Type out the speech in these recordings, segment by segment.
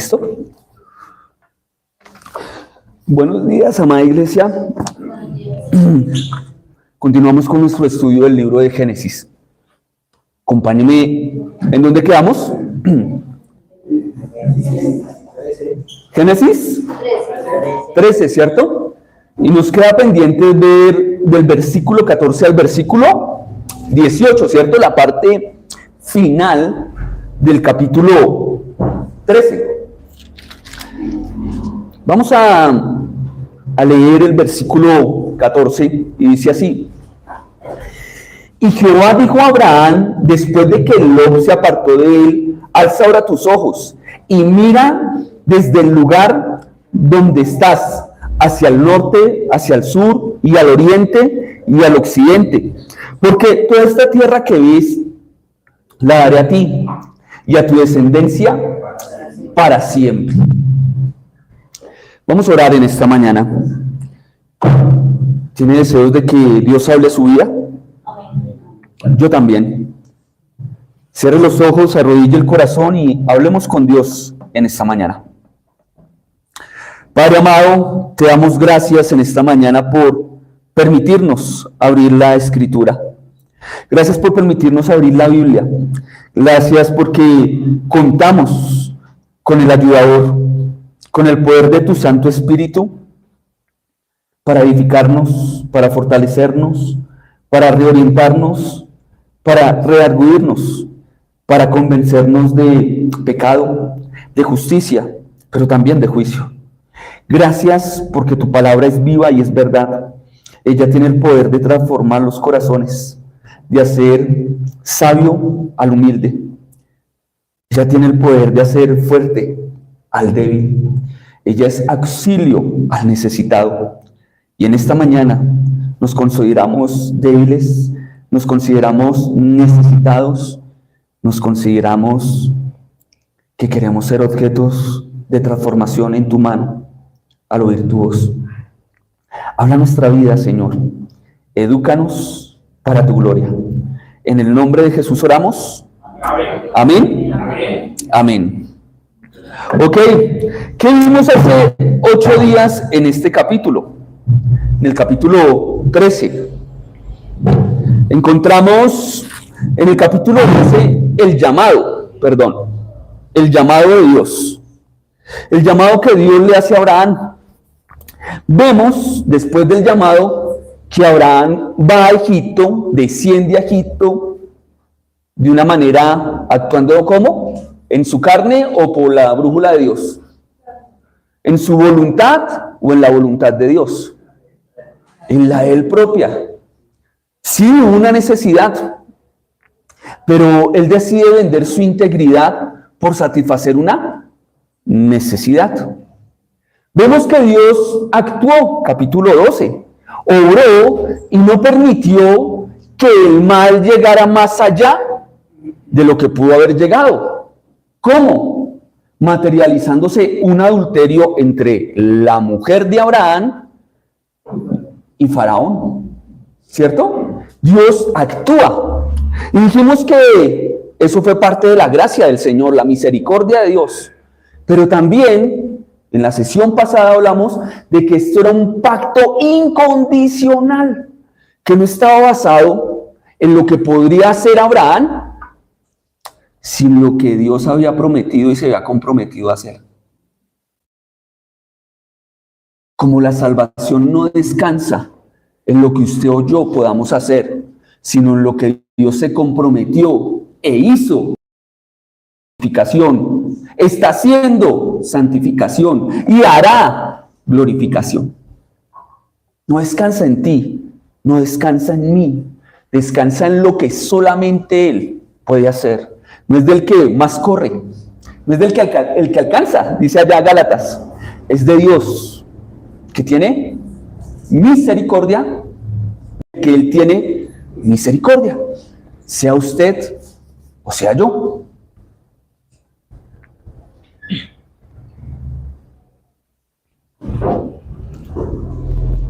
¿Listo? Buenos días, amada iglesia. Continuamos con nuestro estudio del libro de Génesis. Acompáñenme. ¿En dónde quedamos? Génesis 13, ¿cierto? Y nos queda pendiente ver del versículo 14 al versículo 18, ¿cierto? La parte final del capítulo 13. Vamos a leer el versículo 14 y dice así: Y Jehová dijo a Abraham, después de que Lot se apartó de él: alza ahora tus ojos y mira desde el lugar donde estás, hacia el norte, hacia el sur, y al oriente, y al occidente. Porque toda esta tierra que ves, la daré a ti, y a tu descendencia para siempre. Vamos a orar en esta mañana. ¿Tiene deseos de que Dios hable su vida? Yo también. Cierre los ojos, arrodille el corazón y hablemos con Dios en esta mañana. Padre amado, te damos gracias en esta mañana por permitirnos abrir la Escritura. Gracias por permitirnos abrir la Biblia. Gracias porque contamos con el ayudador, con el poder de tu Santo Espíritu para edificarnos, para fortalecernos, para reorientarnos, para redarguirnos, para convencernos de pecado, de justicia, pero también de juicio. Gracias porque tu palabra es viva y es verdad. Ella tiene el poder de transformar los corazones, de hacer sabio al humilde. Ella tiene el poder de hacer fuerte al débil. Ella es auxilio al necesitado. Y en esta mañana nos consideramos débiles, nos consideramos necesitados, nos consideramos que queremos ser objetos de transformación en tu mano al oír tu voz. Habla nuestra vida, Señor. Edúcanos para tu gloria. En el nombre de Jesús oramos. Amén. Amén. Amén. Ok, ¿qué vimos hace 8 días en este capítulo? En el capítulo 13. Encontramos en el capítulo 13 el llamado de Dios. El llamado que Dios le hace a Abraham. Vemos después del llamado que Abraham va a Egipto, desciende a Egipto de una manera actuando ¿cómo? ¿En su carne o por la brújula de Dios? ¿En su voluntad o en la voluntad de Dios? En la de él propia. Sí, hubo una necesidad, pero él decide vender su integridad por satisfacer una necesidad. Vemos que Dios actuó, capítulo 12, obró y no permitió que el mal llegara más allá de lo que pudo haber llegado. ¿Cómo? Materializándose un adulterio entre la mujer de Abraham y Faraón, ¿cierto? Dios actúa. Y dijimos que eso fue parte de la gracia del Señor, la misericordia de Dios. Pero también en la sesión pasada hablamos de que esto era un pacto incondicional, que no estaba basado en lo que podría hacer Abraham, sino lo que Dios había prometido y se había comprometido a hacer. Como la salvación no descansa en lo que usted o yo podamos hacer, sino en lo que Dios se comprometió e hizo. Santificación, está haciendo santificación y hará glorificación. No descansa en ti, no descansa en mí, descansa en lo que solamente Él puede hacer. No es del que más corre, no es del que el que alcanza, dice allá Gálatas, es de Dios, que tiene misericordia, que Él tiene misericordia, sea usted o sea yo.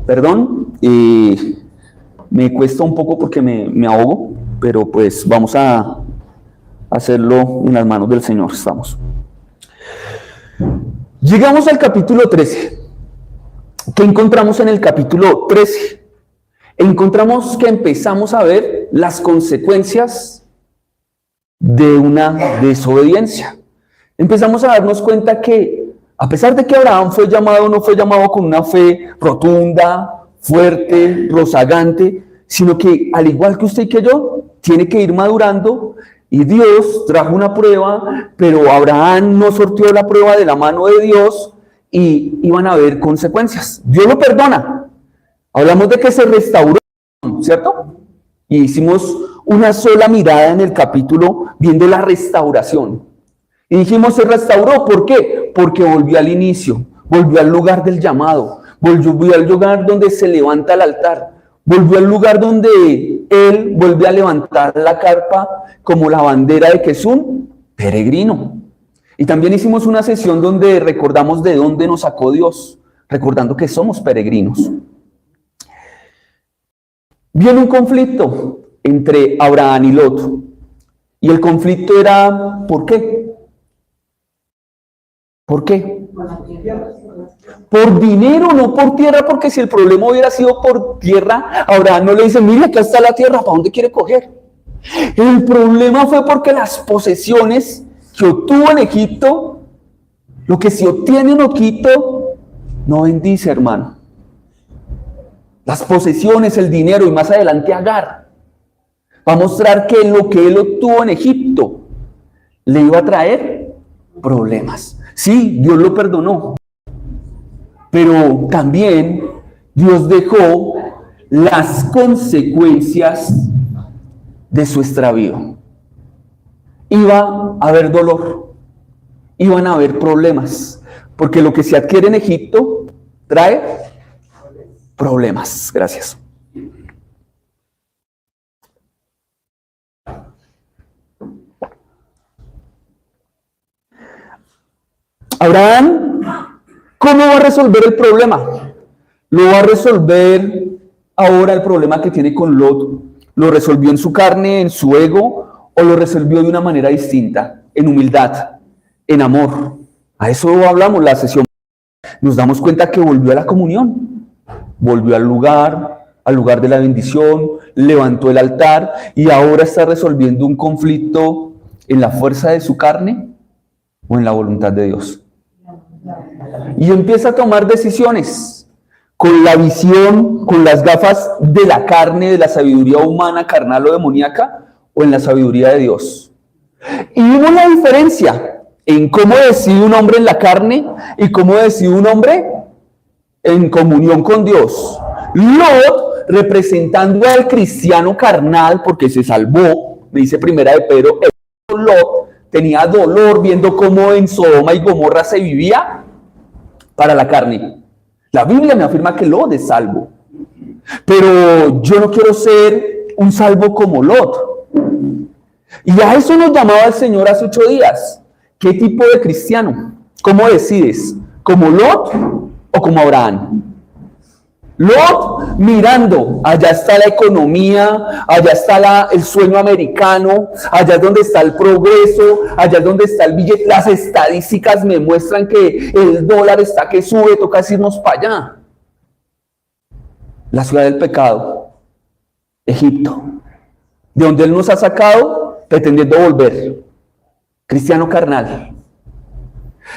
Perdón, me cuesta un poco porque me ahogo, pero pues vamos a hacerlo en las manos del Señor. Estamos. Llegamos al capítulo 13. ¿Qué encontramos en el capítulo 13? Encontramos que empezamos a ver las consecuencias de una desobediencia. Empezamos a darnos cuenta que, a pesar de que Abraham fue llamado, no fue llamado con una fe rotunda, fuerte, rozagante, sino que, al igual que usted y que yo, tiene que ir madurando. Y Dios trajo una prueba, pero Abraham no sortió la prueba de la mano de Dios y iban a haber consecuencias. Dios lo perdona. Hablamos de que se restauró, ¿cierto? Y hicimos una sola mirada en el capítulo viendo la restauración. Y dijimos, se restauró, ¿por qué? Porque volvió al inicio, volvió al lugar del llamado, volvió al lugar donde se levanta el altar, volvió al lugar donde él vuelve a levantar la carpa como la bandera de que es un peregrino. Y también hicimos una sesión donde recordamos de dónde nos sacó Dios, recordando que somos peregrinos. Viene un conflicto entre Abraham y Lot. Y el conflicto era, ¿por qué? ¿Por qué? Por dinero, no por tierra, porque si el problema hubiera sido por tierra, Abraham no le dice, mire, acá está la tierra, ¿para dónde quiere coger? El problema fue porque las posesiones que obtuvo en Egipto, lo que se obtiene en Egipto, no bendice, hermano. Las posesiones, el dinero, y más adelante Agar, va a mostrar que lo que él obtuvo en Egipto le iba a traer problemas. Sí, Dios lo perdonó, pero también Dios dejó las consecuencias de su extravío. Iba a haber dolor, iban a haber problemas, porque lo que se adquiere en Egipto trae problemas. Gracias. Abraham, ¿cómo va a resolver el problema? Lo va a resolver ahora el problema que tiene con Lot. ¿Lo resolvió en su carne, en su ego, o lo resolvió de una manera distinta, en humildad, en amor? A eso hablamos la sesión. Nos damos cuenta que volvió a la comunión, volvió al lugar de la bendición, levantó el altar y ahora está resolviendo un conflicto en la fuerza de su carne o en la voluntad de Dios. Y empieza a tomar decisiones con la visión, con las gafas de la carne, de la sabiduría humana, carnal o demoníaca, o en la sabiduría de Dios. Y vimos la diferencia en cómo decide un hombre en la carne y cómo decide un hombre en comunión con Dios. Lot, representando al cristiano carnal, porque se salvó, me dice Primera de Pedro, Lot tenía dolor viendo cómo en Sodoma y Gomorra se vivía para la carne. La Biblia me afirma que Lot es salvo, pero yo no quiero ser un salvo como Lot. Y a eso nos llamaba el Señor hace 8 días. ¿Qué tipo de cristiano? ¿Cómo decides? ¿Como Lot o como Abraham? Lot mirando, allá está la economía, allá está el sueño americano, allá es donde está el progreso, allá es donde está el billete. Las estadísticas me muestran que el dólar está que sube, toca irnos para allá. La ciudad del pecado, Egipto, de donde Él nos ha sacado pretendiendo volver. Cristiano carnal.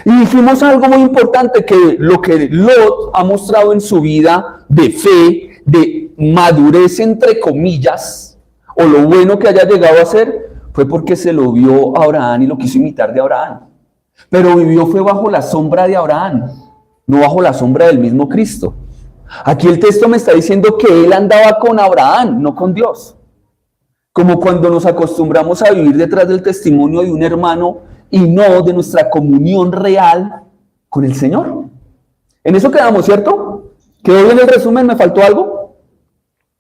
Y dijimos algo muy importante, que lo que Lot ha mostrado en su vida de fe, de madurez entre comillas, o lo bueno que haya llegado a ser, fue porque se lo vio a Abraham y lo quiso imitar de Abraham. Pero vivió fue bajo la sombra de Abraham, no bajo la sombra del mismo Cristo. Aquí el texto me está diciendo que él andaba con Abraham, no con Dios. Como cuando nos acostumbramos a vivir detrás del testimonio de un hermano y no de nuestra comunión real con el Señor. En eso quedamos, ¿cierto? ¿Quedó bien el resumen? ¿Me faltó algo?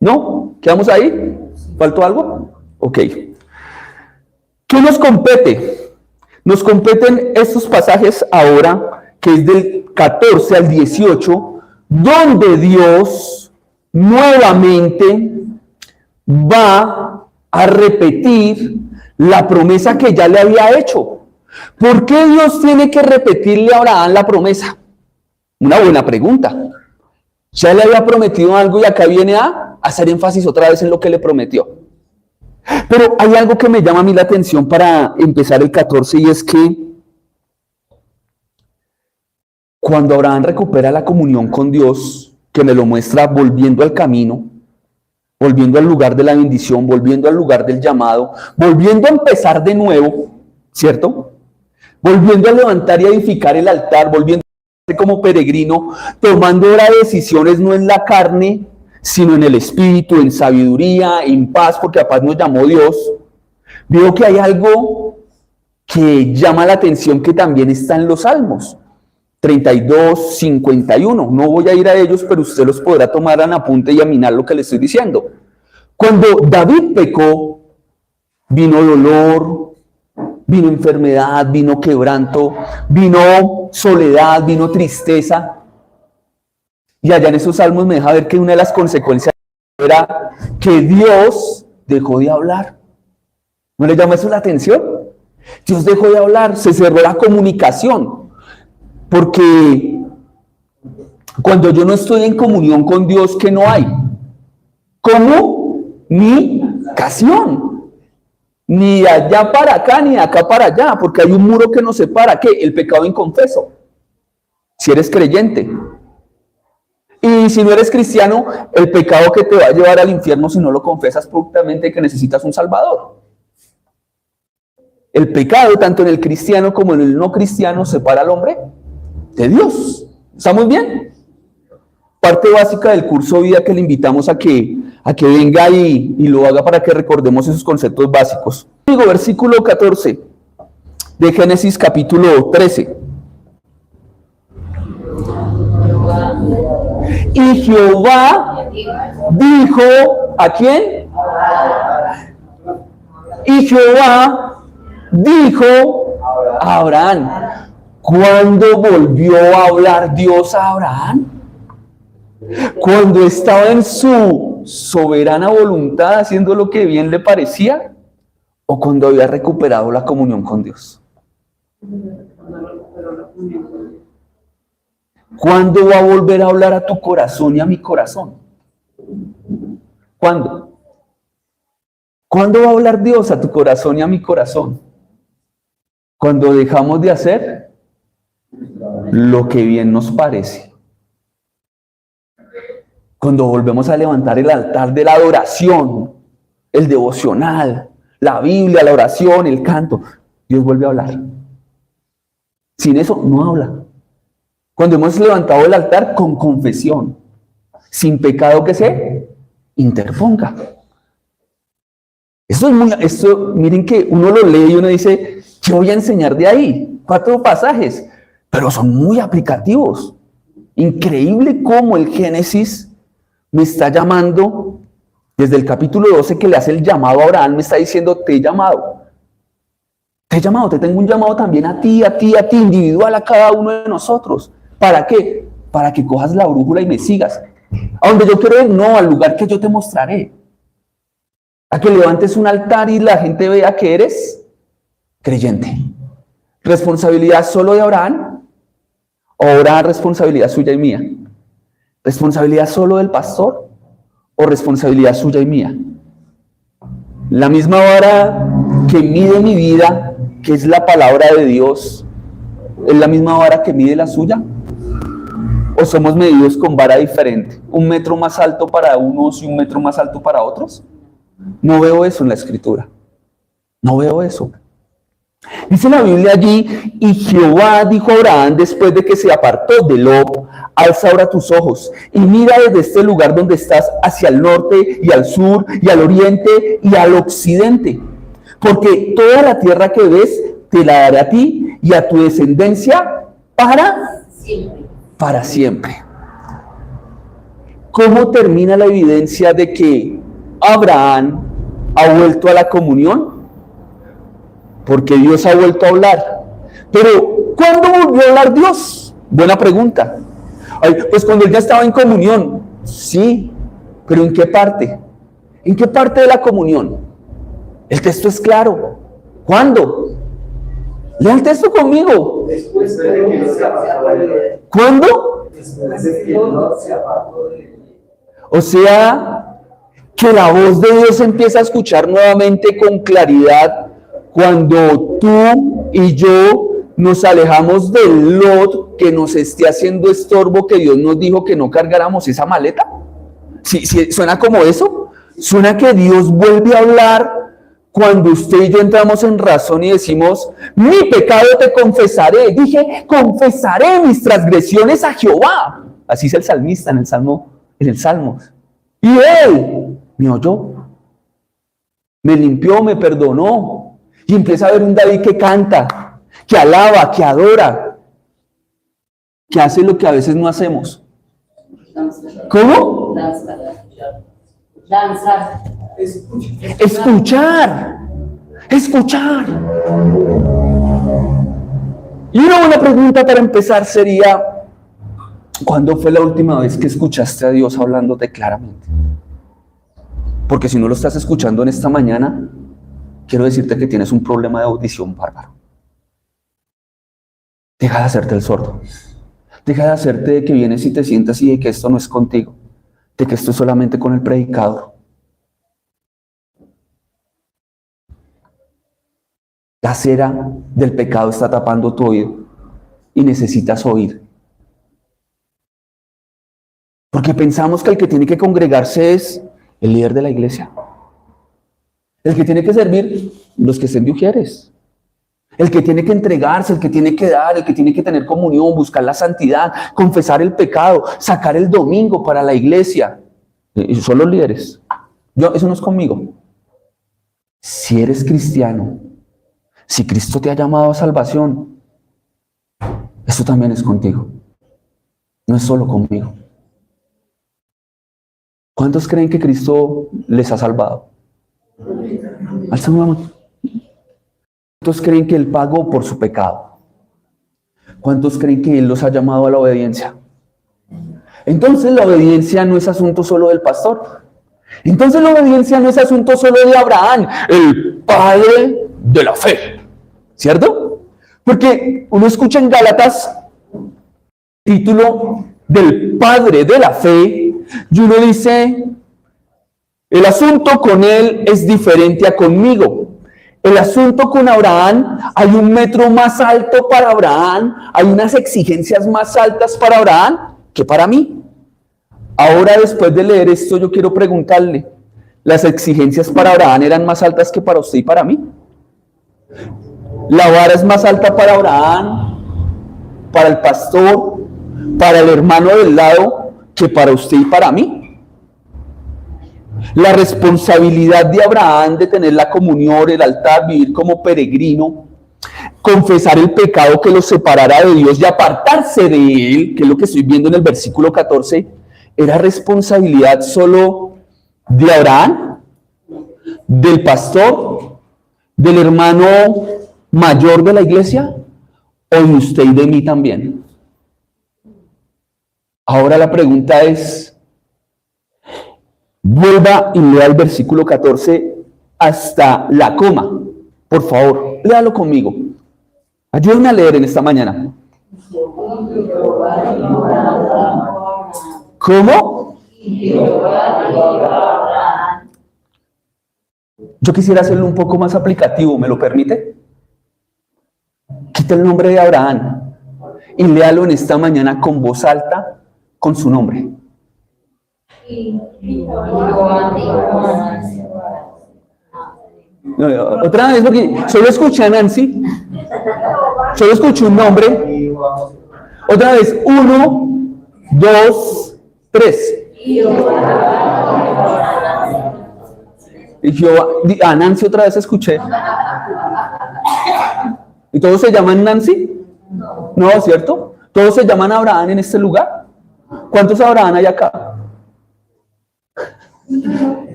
¿No? ¿Quedamos ahí? ¿Faltó algo? Ok. ¿Qué nos compete? Nos competen estos pasajes ahora, que es del 14 al 18, donde Dios nuevamente va a repetir la promesa que ya le había hecho. ¿Por qué Dios tiene que repetirle a Abraham la promesa? Una buena pregunta. Ya le había prometido algo y acá viene a hacer énfasis otra vez en lo que le prometió. Pero hay algo que me llama a mí la atención para empezar el 14 y es que cuando Abraham recupera la comunión con Dios, que me lo muestra volviendo al camino, volviendo al lugar de la bendición, volviendo al lugar del llamado, volviendo a empezar de nuevo, ¿cierto? Volviendo a levantar y a edificar el altar, volviendo a ser como peregrino, tomando ahora decisiones no en la carne, sino en el espíritu, en sabiduría, en paz, porque a paz nos llamó Dios. Veo que hay algo que llama la atención que también está en los Salmos 32, 51. No voy a ir a ellos, pero usted los podrá tomar en apunte y aminar lo que le estoy diciendo. Cuando David pecó, vino dolor, vino enfermedad, vino quebranto, vino soledad, vino tristeza. Y allá en esos salmos me deja ver que una de las consecuencias era que Dios dejó de hablar. ¿No le llama eso la atención? Dios dejó de hablar, se cerró la comunicación. Porque cuando yo no estoy en comunión con Dios, ¿qué no hay? Comunicación. Ni de allá para acá, ni de acá para allá, porque hay un muro que nos separa. ¿Qué? El pecado inconfeso. Si eres creyente. Y si no eres cristiano, el pecado que te va a llevar al infierno si no lo confesas prontamente que necesitas un salvador. El pecado, tanto en el cristiano como en el no cristiano, separa al hombre de Dios. ¿Estamos bien? Parte básica del curso Vida que le invitamos a que venga y lo haga para que recordemos esos conceptos básicos. Digo, versículo 14 de Génesis capítulo 13. Y Jehová dijo, ¿a quién? Y Jehová dijo a Abraham. ¿Cuándo volvió a hablar Dios a Abraham? Cuando estaba en su soberana voluntad haciendo lo que bien le parecía, o cuando había recuperado la comunión con Dios. ¿Cuándo va a volver a hablar a tu corazón y a mi corazón? ¿Cuándo? ¿Cuándo va a hablar Dios a tu corazón y a mi corazón? Cuando dejamos de hacer lo que bien nos parece. Cuando volvemos a levantar el altar de la adoración, el devocional, la Biblia, la oración, el canto, Dios vuelve a hablar. Sin eso no habla. Cuando hemos levantado el altar con confesión, sin pecado que se interponga. Miren que uno lo lee y uno dice, ¿qué voy a enseñar de ahí? 4 pasajes, pero son muy aplicativos. Increíble cómo el Génesis me está llamando, desde el capítulo 12 que le hace el llamado a Abraham, me está diciendo, te he llamado, te tengo un llamado también a ti, individual, a cada uno de nosotros. ¿Para qué? Para que cojas la brújula y me sigas. A donde yo quiero ir, no, al lugar que yo te mostraré. A que levantes un altar y la gente vea que eres creyente. ¿Responsabilidad solo de Abraham? ¿O ahora responsabilidad suya y mía? ¿Responsabilidad solo del pastor? ¿O responsabilidad suya y mía? La misma vara que mide mi vida, que es la palabra de Dios, ¿es la misma vara que mide la suya? ¿O somos medidos con vara diferente? ¿1 metro más alto para unos y 1 metro más alto para otros? No veo eso en la Escritura. No veo eso. Dice la Biblia allí, y Jehová dijo a Abraham después de que se apartó de Lot, alza ahora tus ojos y mira desde este lugar donde estás hacia el norte y al sur y al oriente y al occidente. Porque toda la tierra que ves te la daré a ti y a tu descendencia para siempre. ¿Cómo termina la evidencia de que Abraham ha vuelto a la comunión? Porque Dios ha vuelto a hablar. Pero, ¿cuándo volvió a hablar Dios? Buena pregunta. Pues cuando él ya estaba en comunión. Sí, pero ¿en qué parte? ¿En qué parte de la comunión? El texto es claro. ¿Cuándo? Lea el texto conmigo. Después de que no se apartó de él. ¿Cuándo? Después de que no se apartó de él. O sea, que la voz de Dios empieza a escuchar nuevamente con claridad cuando tú y yo nos alejamos del Lot que nos esté haciendo estorbo, que Dios nos dijo que no cargáramos esa maleta. ¿Sí, suena como eso? Suena que Dios vuelve a hablar cuando usted y yo entramos en razón y decimos, mi pecado te confesaré. Dije, confesaré mis transgresiones a Jehová. Así es el salmista en el Salmo. Y Él me oyó, me limpió, me perdonó. Y empieza a ver un David que canta, que alaba, que adora, que hace lo que a veces no hacemos. ¿Cómo? Danzar. Escuchar. Y una buena pregunta para empezar sería, ¿cuándo fue la última vez que escuchaste a Dios hablándote claramente? Porque si no lo estás escuchando en esta mañana, quiero decirte que tienes un problema de audición bárbaro. Deja de hacerte el sordo. Deja de hacerte de que vienes y te sientas y de que esto no es contigo, de que esto es solamente con el predicador. La cera del pecado está tapando tu oído y necesitas oír. Porque pensamos que el que tiene que congregarse es el líder de la iglesia. El que tiene que servir, los que estén de ujieres. El que tiene que entregarse, el que tiene que dar, el que tiene que tener comunión, buscar la santidad, confesar el pecado, sacar el domingo para la iglesia. Son los líderes. Eso no es conmigo. Si eres cristiano, si Cristo te ha llamado a salvación, eso también es contigo. No es solo conmigo. ¿Cuántos creen que Cristo les ha salvado? Alza una mano. ¿Cuántos creen que Él pagó por su pecado? ¿Cuántos creen que Él los ha llamado a la obediencia? Entonces la obediencia no es asunto solo del pastor. Entonces la obediencia no es asunto solo de Abraham, el padre de la fe. ¿Cierto? Porque uno escucha en Gálatas título del padre de la fe y uno dice, el asunto con él es diferente a conmigo. El asunto con Abraham, hay un metro más alto para Abraham, hay unas exigencias más altas para Abraham que para mí. Ahora, después de leer esto, yo quiero preguntarle, ¿las exigencias para Abraham eran más altas que para usted y para mí? ¿La vara es más alta para Abraham, para el pastor, para el hermano del lado, que para usted y para mí? La responsabilidad de Abraham de tener la comunión, el altar, vivir como peregrino, confesar el pecado que lo separara de Dios y apartarse de Él, que es lo que estoy viendo en el versículo 14, ¿era responsabilidad solo de Abraham, del pastor, del hermano mayor de la iglesia, o de usted y de mí también? Ahora la pregunta es, vuelva y lea el versículo 14 hasta la coma. Por favor, léalo conmigo. Ayúdenme a leer en esta mañana. ¿Cómo? Yo quisiera hacerlo un poco más aplicativo, ¿me lo permite? Quita el nombre de Abraham y léalo en esta mañana con voz alta, con su nombre. No, otra vez, porque solo escuché a Nancy, solo escuché un nombre. Otra vez, 1, 2, 3. Y yo a Nancy otra vez escuché. ¿Y todos se llaman Nancy? No, ¿cierto? ¿Todos se llaman Abraham en este lugar? ¿Cuántos Abraham hay acá?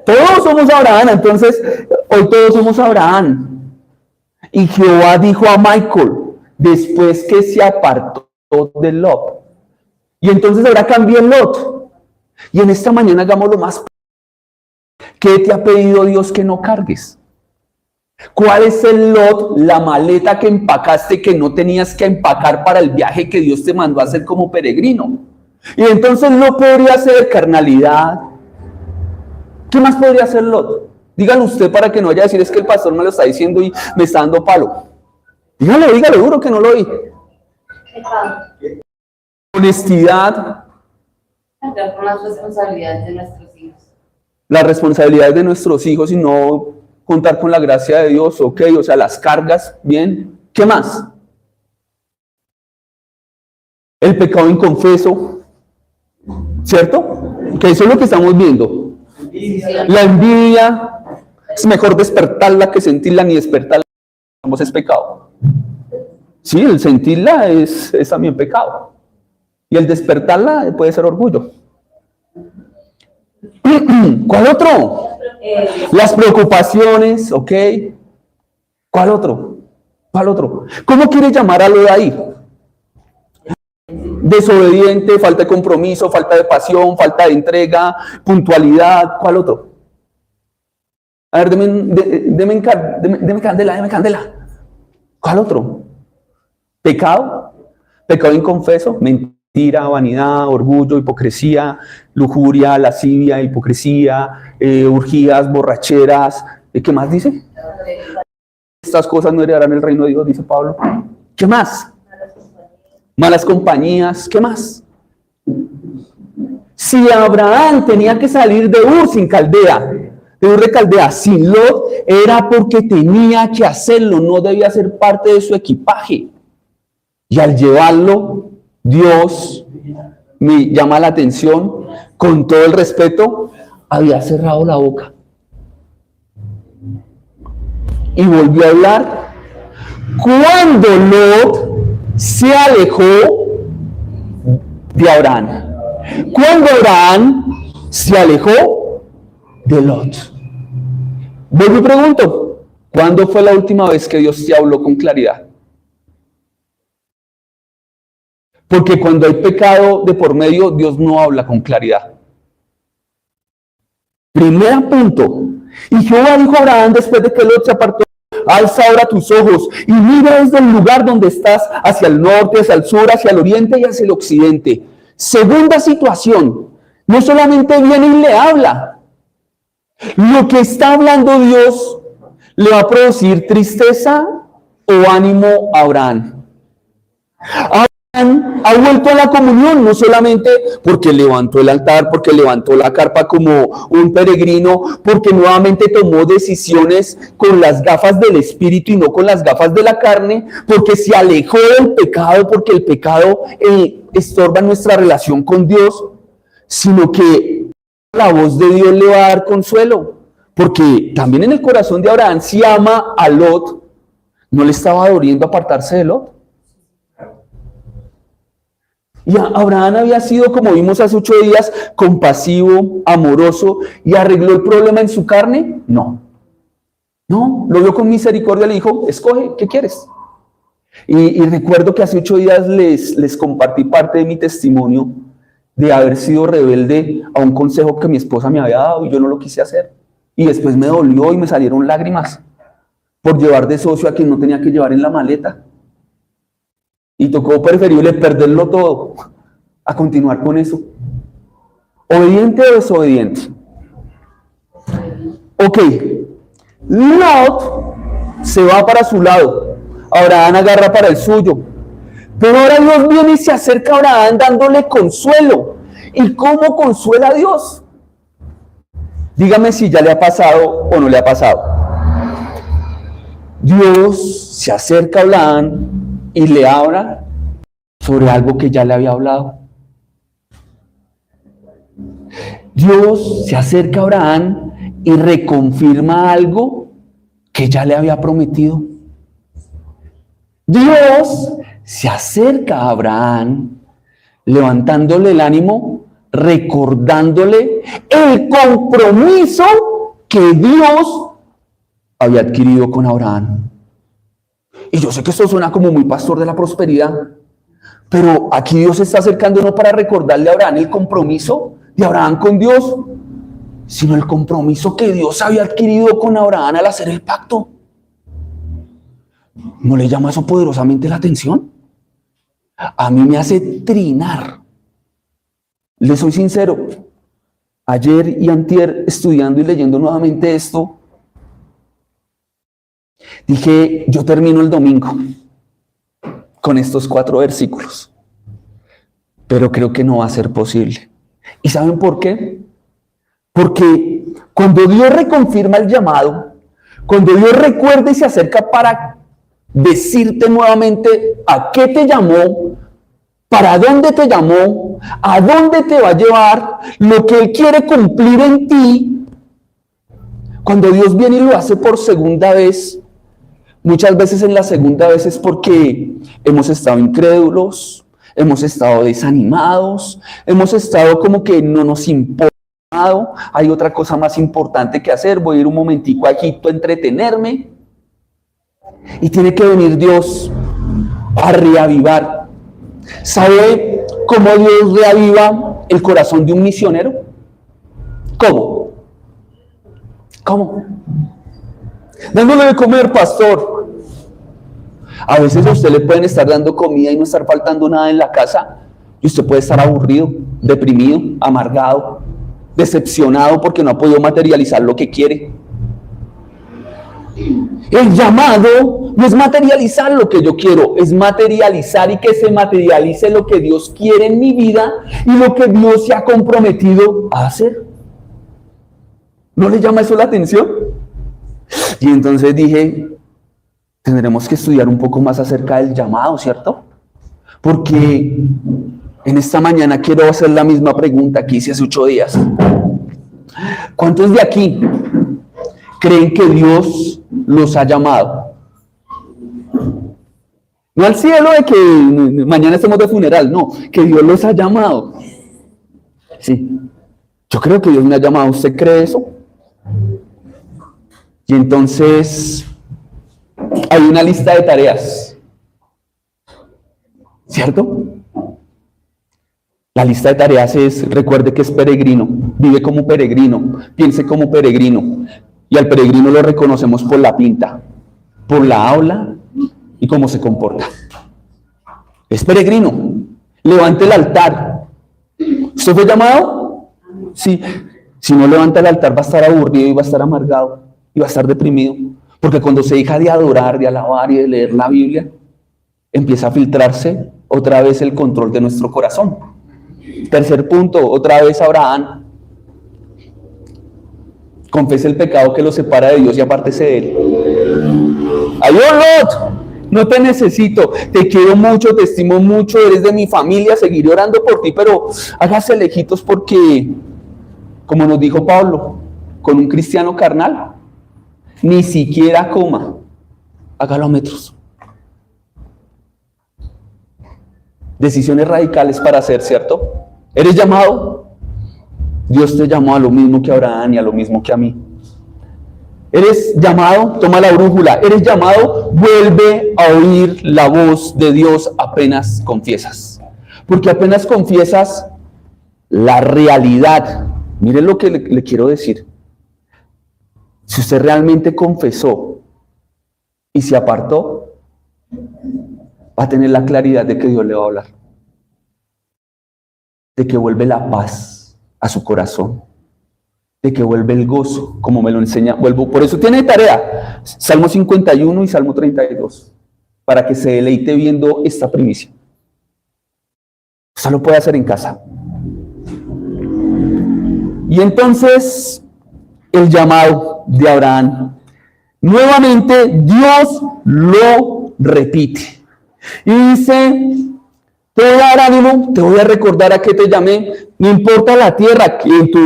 Todos somos Abraham, entonces hoy todos somos Abraham. Y Jehová dijo a Michael, después que se apartó de Lot. Y entonces ahora cambió Lot. Y en esta mañana hagámoslo más. ¿Qué te ha pedido Dios que no cargues? ¿Cuál es el lot, la maleta que empacaste que no tenías que empacar para el viaje que Dios te mandó a hacer como peregrino? Y entonces no podría ser carnalidad. ¿Qué más podría ser Lot? Dígalo usted para que no vaya a decir es que el pastor me lo está diciendo y me está dando palo. Dígalo duro que no lo oí. Honestidad. Cargar con las responsabilidades de nuestros hijos. Las responsabilidades de nuestros hijos y no contar con la gracia de Dios, ok, o sea, las cargas, bien. ¿Qué más? El pecado inconfeso, ¿cierto? Que eso es lo que estamos viendo. La envidia, es mejor despertarla que sentirla, ni despertarla, es pecado. Sí, el sentirla es también pecado. Y el despertarla puede ser orgullo. ¿Cuál otro? Las preocupaciones, ¿ok? ¿Cuál otro? ¿Cuál otro? ¿Cómo quiere llamar a lo de ahí? Desobediente, falta de compromiso, falta de pasión, falta de entrega, puntualidad. ¿Cuál otro? A ver, deme candela. ¿Cuál otro? Pecado, pecado inconfeso, mentira, vanidad, orgullo, hipocresía, lujuria, lascivia, hipocresía, orgías, borracheras. ¿Qué más dice? Estas cosas no heredarán el reino de Dios, dice Pablo. ¿Qué más? Malas compañías. ¿Qué más? Si Abraham tenía que salir de Ur sin Caldea, de Ur de Caldea, sin Lot, era porque tenía que hacerlo, no debía ser parte de su equipaje. Y al llevarlo, Dios me llama la atención, con todo el respeto, había cerrado la boca. Y volvió a hablar. Cuando Lot se alejó de Abraham. Cuando Abraham se alejó de Lot. Vuelvo y pregunto, ¿cuándo fue la última vez que Dios te habló con claridad? Porque cuando hay pecado de por medio, Dios no habla con claridad. Primer punto. Y Jehová dijo a Abraham después de que Lot se apartó: alza ahora tus ojos y mira desde el lugar donde estás hacia el norte, hacia el sur, hacia el oriente y hacia el occidente. Segunda situación, no solamente viene y le habla. Lo que está hablando Dios le va a producir tristeza o ánimo a Abraham. Abraham ha vuelto a la comunión, no solamente porque levantó el altar, porque levantó la carpa como un peregrino, porque nuevamente tomó decisiones con las gafas del espíritu y no con las gafas de la carne, porque se alejó del pecado, porque el pecado estorba nuestra relación con Dios, sino que la voz de Dios le va a dar consuelo, porque también en el corazón de Abraham, si ama a Lot, no le estaba doliendo apartarse de Lot. Y Abraham había sido, como vimos hace 8 días, compasivo, amoroso, y arregló el problema en su carne. No, lo vio con misericordia, le dijo: escoge, ¿qué quieres? Y recuerdo que hace 8 días les compartí parte de mi testimonio de haber sido rebelde a un consejo que mi esposa me había dado y yo no lo quise hacer. Y después me dolió y me salieron lágrimas por llevar de socio a quien no tenía que llevar en la maleta. Y tocó preferible perderlo todo a continuar con eso. ¿Obediente o desobediente? Ok. Lot se va para su lado. Abraham agarra para el suyo. Pero ahora Dios viene y se acerca a Abraham dándole consuelo. ¿Y cómo consuela a Dios? Dígame si ya le ha pasado o no le ha pasado. Dios se acerca a Abraham y le habla sobre algo que ya le había hablado. Dios se acerca a Abraham y reconfirma algo que ya le había prometido. Dios se acerca a Abraham levantándole el ánimo, recordándole el compromiso que Dios había adquirido con Abraham. Y yo sé que esto suena como muy pastor de la prosperidad, pero aquí Dios se está acercando no para recordarle a Abraham el compromiso de Abraham con Dios, sino el compromiso que Dios había adquirido con Abraham al hacer el pacto. ¿No le llama eso poderosamente la atención? A mí me hace trinar. Le soy sincero, ayer y antier estudiando y leyendo nuevamente esto, dije, yo termino el domingo con estos 4 versículos, pero creo que no va a ser posible. ¿Y saben por qué? Porque cuando Dios reconfirma el llamado, cuando Dios recuerda y se acerca para decirte nuevamente a qué te llamó, para dónde te llamó, a dónde te va a llevar, lo que Él quiere cumplir en ti, cuando Dios viene y lo hace por segunda vez, muchas veces en la segunda vez es porque hemos estado incrédulos, hemos estado desanimados, hemos estado como que no nos importa. Hay otra cosa más importante que hacer, voy a ir un momentico aquí a entretenerme. Y tiene que venir Dios a reavivar. ¿Sabe cómo Dios reaviva el corazón de un misionero? ¿Cómo? ¿Cómo? Dándole de comer, pastor. A veces a usted le pueden estar dando comida y no estar faltando nada en la casa. Y usted puede estar aburrido, deprimido, amargado, decepcionado porque no ha podido materializar lo que quiere. El llamado no es materializar lo que yo quiero, es materializar y que se materialice lo que Dios quiere en mi vida y lo que Dios se ha comprometido a hacer. ¿No le llama eso la atención? Y entonces dije, tendremos que estudiar un poco más acerca del llamado, ¿cierto? Porque en esta mañana quiero hacer la misma pregunta que hice hace 8 días. ¿Cuántos de aquí creen que Dios los ha llamado? No al cielo de que mañana estemos de funeral, no, que Dios los ha llamado. Sí, yo creo que Dios me ha llamado. ¿Usted cree eso? Y entonces hay una lista de tareas, ¿cierto? La lista de tareas es, recuerde que es peregrino, vive como peregrino, piense como peregrino. Y al peregrino lo reconocemos por la pinta, por la habla y cómo se comporta. Es peregrino. Levante el altar. ¿Usted fue llamado? Sí. Si no levanta el altar va a estar aburrido y va a estar amargado y va a estar deprimido. Porque cuando se deja de adorar, de alabar y de leer la Biblia, empieza a filtrarse otra vez el control de nuestro corazón. Tercer punto, otra vez Abraham. Confese el pecado que lo separa de Dios y apártese de él. ¡Ayó, Lot! No te necesito, te quiero mucho, te estimo mucho, eres de mi familia, seguiré orando por ti, pero hágase lejitos porque, como nos dijo Pablo, con un cristiano carnal, ni siquiera coma, hágalo a metros. Decisiones radicales para hacer, ¿cierto? ¿Eres llamado? Dios te llamó a lo mismo que a Abraham y a lo mismo que a mí. ¿Eres llamado? Toma la brújula. ¿Eres llamado? Vuelve a oír la voz de Dios apenas confiesas. Porque apenas confiesas la realidad. Miren lo que le quiero decir. Si usted realmente confesó y se apartó, va a tener la claridad de que Dios le va a hablar. De que vuelve la paz a su corazón. De que vuelve el gozo, como me lo enseña. Por eso tiene tarea. Salmo 51 y Salmo 32. Para que se deleite viendo esta primicia. Usted lo puede hacer en casa. Y entonces, el llamado de Abraham. Nuevamente, Dios lo repite. Y dice, te voy a dar ánimo, te voy a recordar a qué te llamé. No importa la tierra, que en tu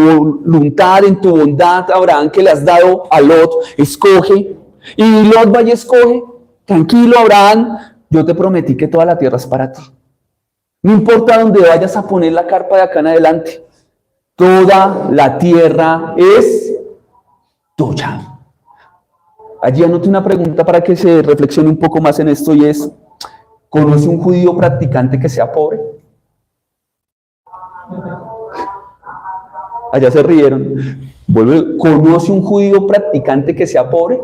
voluntad, en tu bondad, Abraham, que le has dado a Lot, escoge. Y Lot vaya, escoge. Tranquilo, Abraham, yo te prometí que toda la tierra es para ti. No importa dónde vayas a poner la carpa de acá en adelante. Toda la tierra es tuya. Allí anoté una pregunta para que se reflexione un poco más en esto y es, ¿conoce un judío practicante que sea pobre? Allá se rieron. ¿Conoce un judío practicante que sea pobre?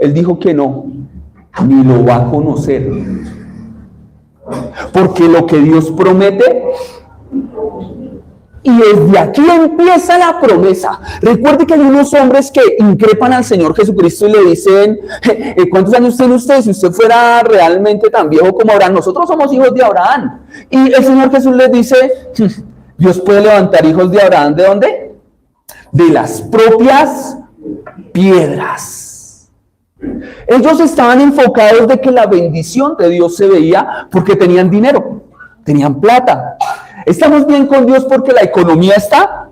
Él dijo que no. ni lo va a conocer. Porque lo que Dios promete, y desde aquí empieza la promesa. Recuerde que hay unos hombres que increpan al Señor Jesucristo y le dicen: ¿cuántos años tiene usted? Si usted fuera realmente tan viejo como Abraham. Nosotros somos hijos de Abraham. Y el Señor Jesús les dice: Dios puede levantar hijos de Abraham, ¿de dónde? De las propias piedras. Ellos estaban enfocados de que la bendición de Dios se veía porque tenían dinero, tenían plata. Estamos bien con Dios porque la economía está,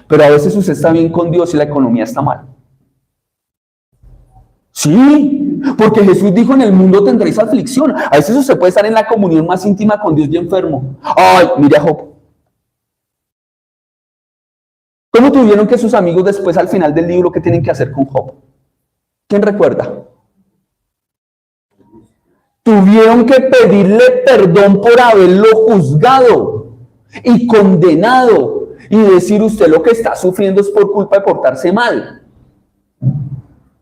pero a veces usted está bien con Dios y la economía está mal. Sí, porque Jesús dijo: en el mundo tendréis aflicción. A veces usted puede estar en la comunión más íntima con Dios y enfermo. Ay, mire a Job. ¿Cómo tuvieron que sus amigos después al final del libro qué tienen que hacer con Job? ¿Quién recuerda? Tuvieron que pedirle perdón por haberlo juzgado y condenado y decir: usted lo que está sufriendo es por culpa de portarse mal.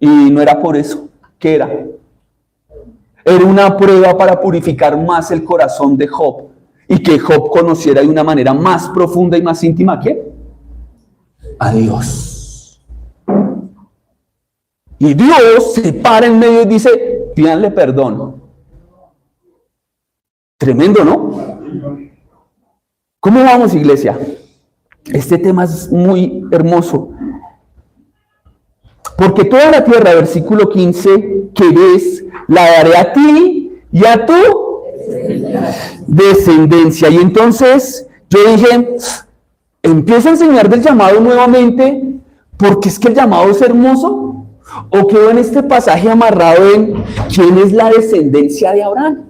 Y no era por eso. ¿Qué era? Era una prueba para purificar más el corazón de Job y que Job conociera de una manera más profunda y más íntima ¿qué? A Dios. Y Dios se para en medio y dice: pídanle perdón. Tremendo, ¿no? ¿Cómo vamos, iglesia? Este tema es muy hermoso. Porque toda la tierra, versículo 15, que ves, la daré a ti y a tu descendencia. Y entonces yo dije: empiezo a enseñar del llamado nuevamente, porque es que el llamado es hermoso. ¿O quedo en este pasaje amarrado en quién es la descendencia de Abraham?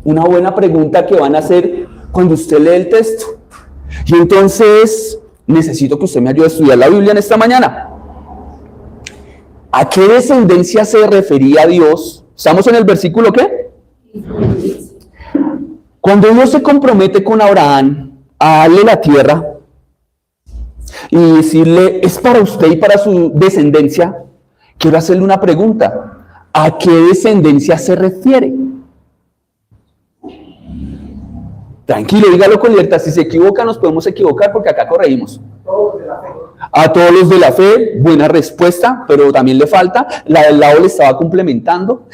Una buena pregunta que van a hacer cuando usted lee el texto. Y entonces necesito que usted me ayude a estudiar la Biblia en esta mañana. ¿A qué descendencia se refería Dios? ¿Estamos en el versículo qué? Cuando Dios se compromete con Abraham a darle la tierra y decirle: es para usted y para su descendencia, quiero hacerle una pregunta: ¿a qué descendencia se refiere? Tranquilo, dígalo con libertad. Si se equivoca, nos podemos equivocar porque acá corregimos. A todos los de la fe, buena respuesta, pero también le falta. La del lado le estaba complementando.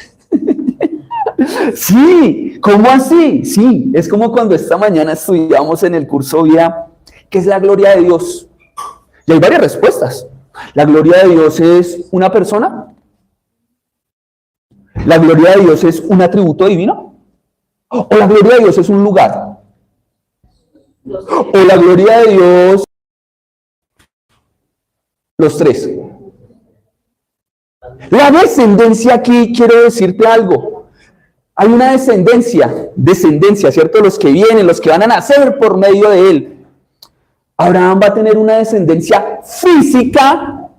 Sí, ¿cómo así? Sí, es como cuando esta mañana estudiamos en el curso Vida, ¿qué es la gloria de Dios? Y hay varias respuestas. ¿La gloria de Dios es una persona? ¿La gloria de Dios es un atributo divino? ¿O la gloria de Dios es un lugar? ¿O la gloria de Dios? Los tres. La descendencia aquí, quiero decirte algo. Hay una descendencia, ¿cierto? Los que vienen, los que van a nacer por medio de él. Abraham va a tener una descendencia física,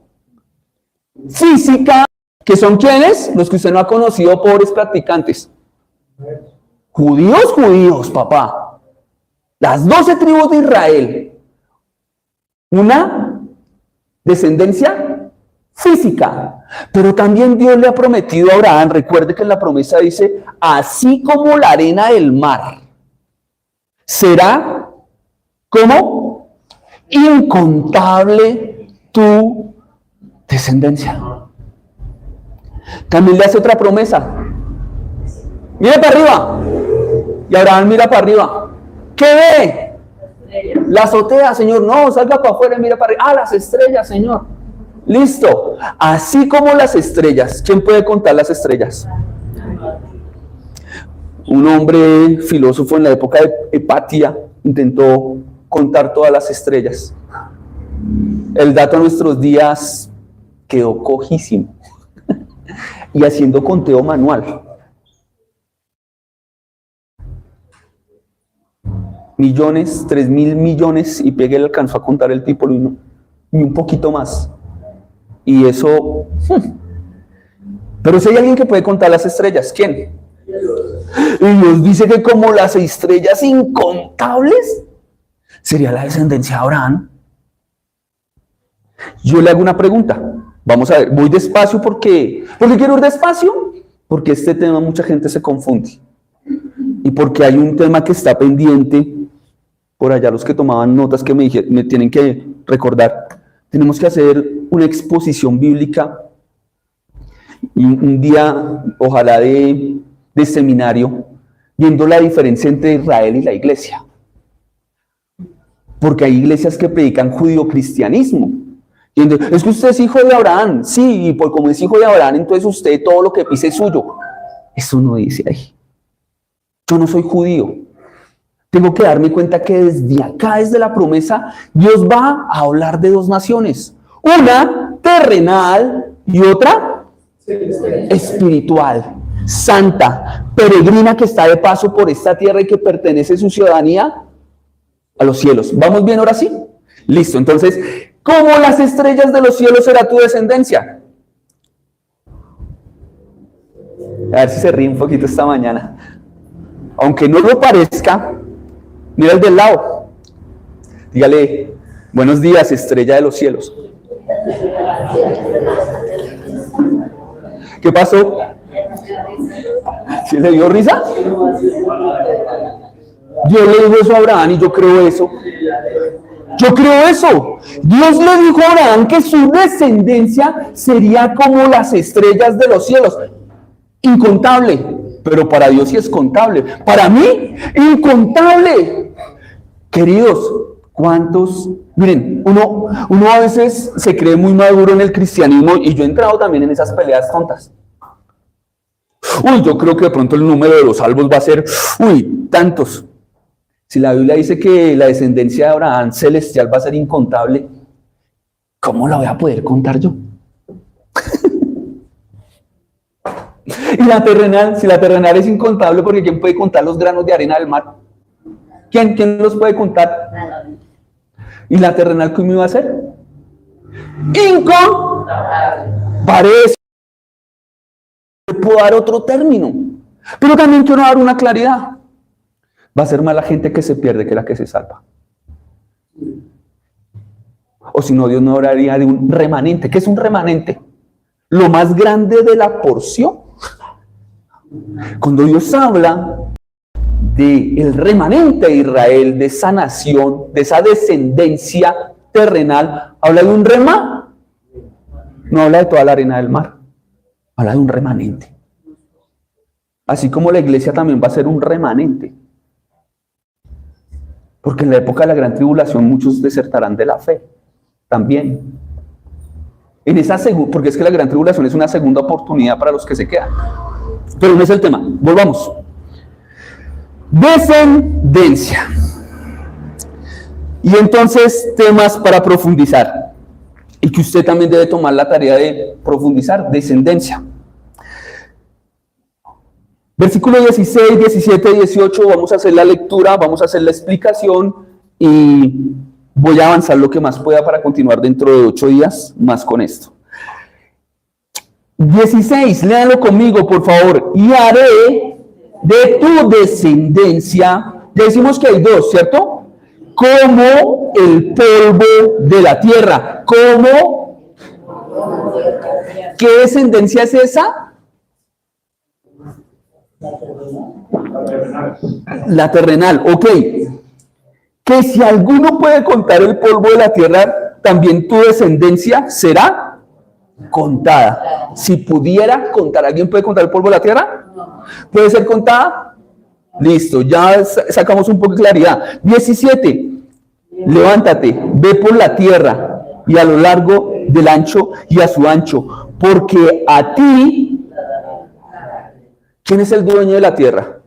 que son ¿quiénes? Los que usted no ha conocido, pobres practicantes. Judíos, papá. Las 12 tribus de Israel. Una descendencia física. Pero también Dios le ha prometido a Abraham, recuerde que en la promesa dice: así como la arena del mar, será como incontable tu descendencia. También le hace otra promesa. Mire para arriba. Y Abraham mira para arriba. ¿Qué ve? La azotea, Señor. No, salga para afuera y mira para arriba. Ah, las estrellas, Señor. Listo. Así como las estrellas. ¿Quién puede contar las estrellas? Un hombre filósofo en la época de Hipatia intentó contar todas las estrellas. El dato a nuestros días quedó cojísimo. Y haciendo conteo manual. Millones, 3.000 millones, y Pegue le alcanzó a contar el tipo y un poquito más. Y eso... Pero si hay alguien que puede contar las estrellas, ¿quién? Y Dios dice que como las estrellas incontables, sería la descendencia de Abraham. Yo le hago una pregunta. Vamos a ver, voy despacio porque quiero ir despacio, porque este tema mucha gente se confunde y porque hay un tema que está pendiente. Por allá los que tomaban notas que me tienen que recordar, tenemos que hacer una exposición bíblica y un día, ojalá de seminario, viendo la diferencia entre Israel y la iglesia. Porque hay iglesias que predican judio-cristianismo. Es que usted es hijo de Abraham. Sí, y pues como es hijo de Abraham, entonces usted todo lo que pise es suyo. Eso no dice ahí. Yo no soy judío. Tengo que darme cuenta que desde acá, desde la promesa, Dios va a hablar de dos naciones. Una terrenal y otra espiritual, santa, peregrina que está de paso por esta tierra y que pertenece su ciudadanía a los cielos. ¿Vamos bien ahora sí? Listo, entonces, como las estrellas de los cielos será tu descendencia. A ver si se ríe un poquito esta mañana. Aunque no lo parezca, mira el del lado. Dígale, buenos días, estrella de los cielos. ¿Qué pasó? ¿Sí le dio risa? Dios le dijo eso a Abraham y yo creo eso. Yo creo eso. Dios le dijo a Abraham que su descendencia sería como las estrellas de los cielos. Incontable. Pero para Dios sí es contable. Para mí, incontable. Queridos, ¿cuántos? Miren, uno a veces se cree muy maduro en el cristianismo y yo he entrado también en esas peleas tontas. Uy, yo creo que de pronto el número de los salvos va a ser, tantos. Si la Biblia dice que la descendencia de Abraham celestial va a ser incontable, ¿cómo la voy a poder contar yo? Y la terrenal, si la terrenal es incontable, porque ¿quién puede contar los granos de arena del mar? ¿Quién los puede contar? ¿Y la terrenal cómo iba a ser? Incontable. Parece. Puedo dar otro término, pero también quiero dar una claridad. Va a ser más la gente que se pierde que la que se salva. O si no, Dios no hablaría de un remanente. ¿Qué es un remanente? Lo más grande de la porción. Cuando Dios habla del remanente de Israel, de esa nación, de esa descendencia terrenal, habla de un rema. No habla de toda la arena del mar. Habla de un remanente. Así como la iglesia también va a ser un remanente. Porque en la época de la gran tribulación muchos desertarán de la fe. También. Porque es que la gran tribulación es una segunda oportunidad para los que se quedan. Pero no es el tema. Volvamos. Descendencia. Y entonces temas para profundizar. Y que usted también debe tomar la tarea de profundizar. Descendencia. Versículos 16, 17, 18, vamos a hacer la lectura, vamos a hacer la explicación y voy a avanzar lo que más pueda para continuar dentro de 8 días más con esto. 16, léanlo conmigo por favor. Y haré de tu descendencia, ya decimos que hay dos, ¿cierto? Como el polvo de la tierra. ¿Cómo? ¿Qué descendencia es esa? La terrenal, ok. Que si alguno puede contar el polvo de la tierra, también tu descendencia será contada. Si pudiera contar, ¿alguien puede contar el polvo de la tierra? ¿Puede ser contada? Listo, ya sacamos un poco de claridad. 17. Levántate, ve por la tierra y a lo largo del ancho y a su ancho, porque a ti. ¿Quién es el dueño de la tierra?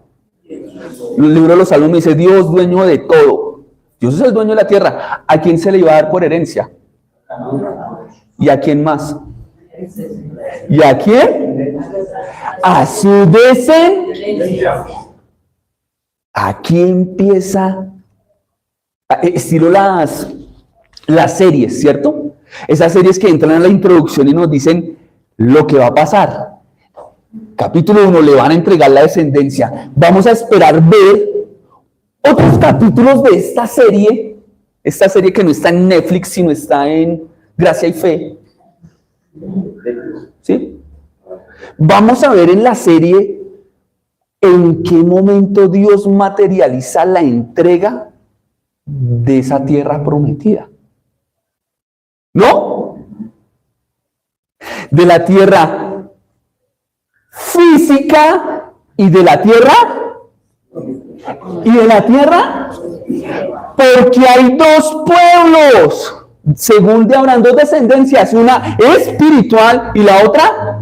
El libro de los Salmos dice, Dios dueño de todo. Dios es el dueño de la tierra. ¿A quién se le iba a dar por herencia? ¿Y a quién más? ¿Y a quién? A su descendencia. Aquí empieza, estilo las series, ¿cierto? Esas series que entran en la introducción y nos dicen lo que va a pasar. Capítulo 1, le van a entregar la descendencia. Vamos a esperar ver otros capítulos de esta serie que no está en Netflix, sino está en Gracia y Fe. ¿Sí? Vamos a ver en la serie en qué momento Dios materializa la entrega de esa tierra prometida. ¿No? De la tierra física y de la tierra porque hay dos pueblos. Según de Abraham, dos descendencias, una espiritual y la otra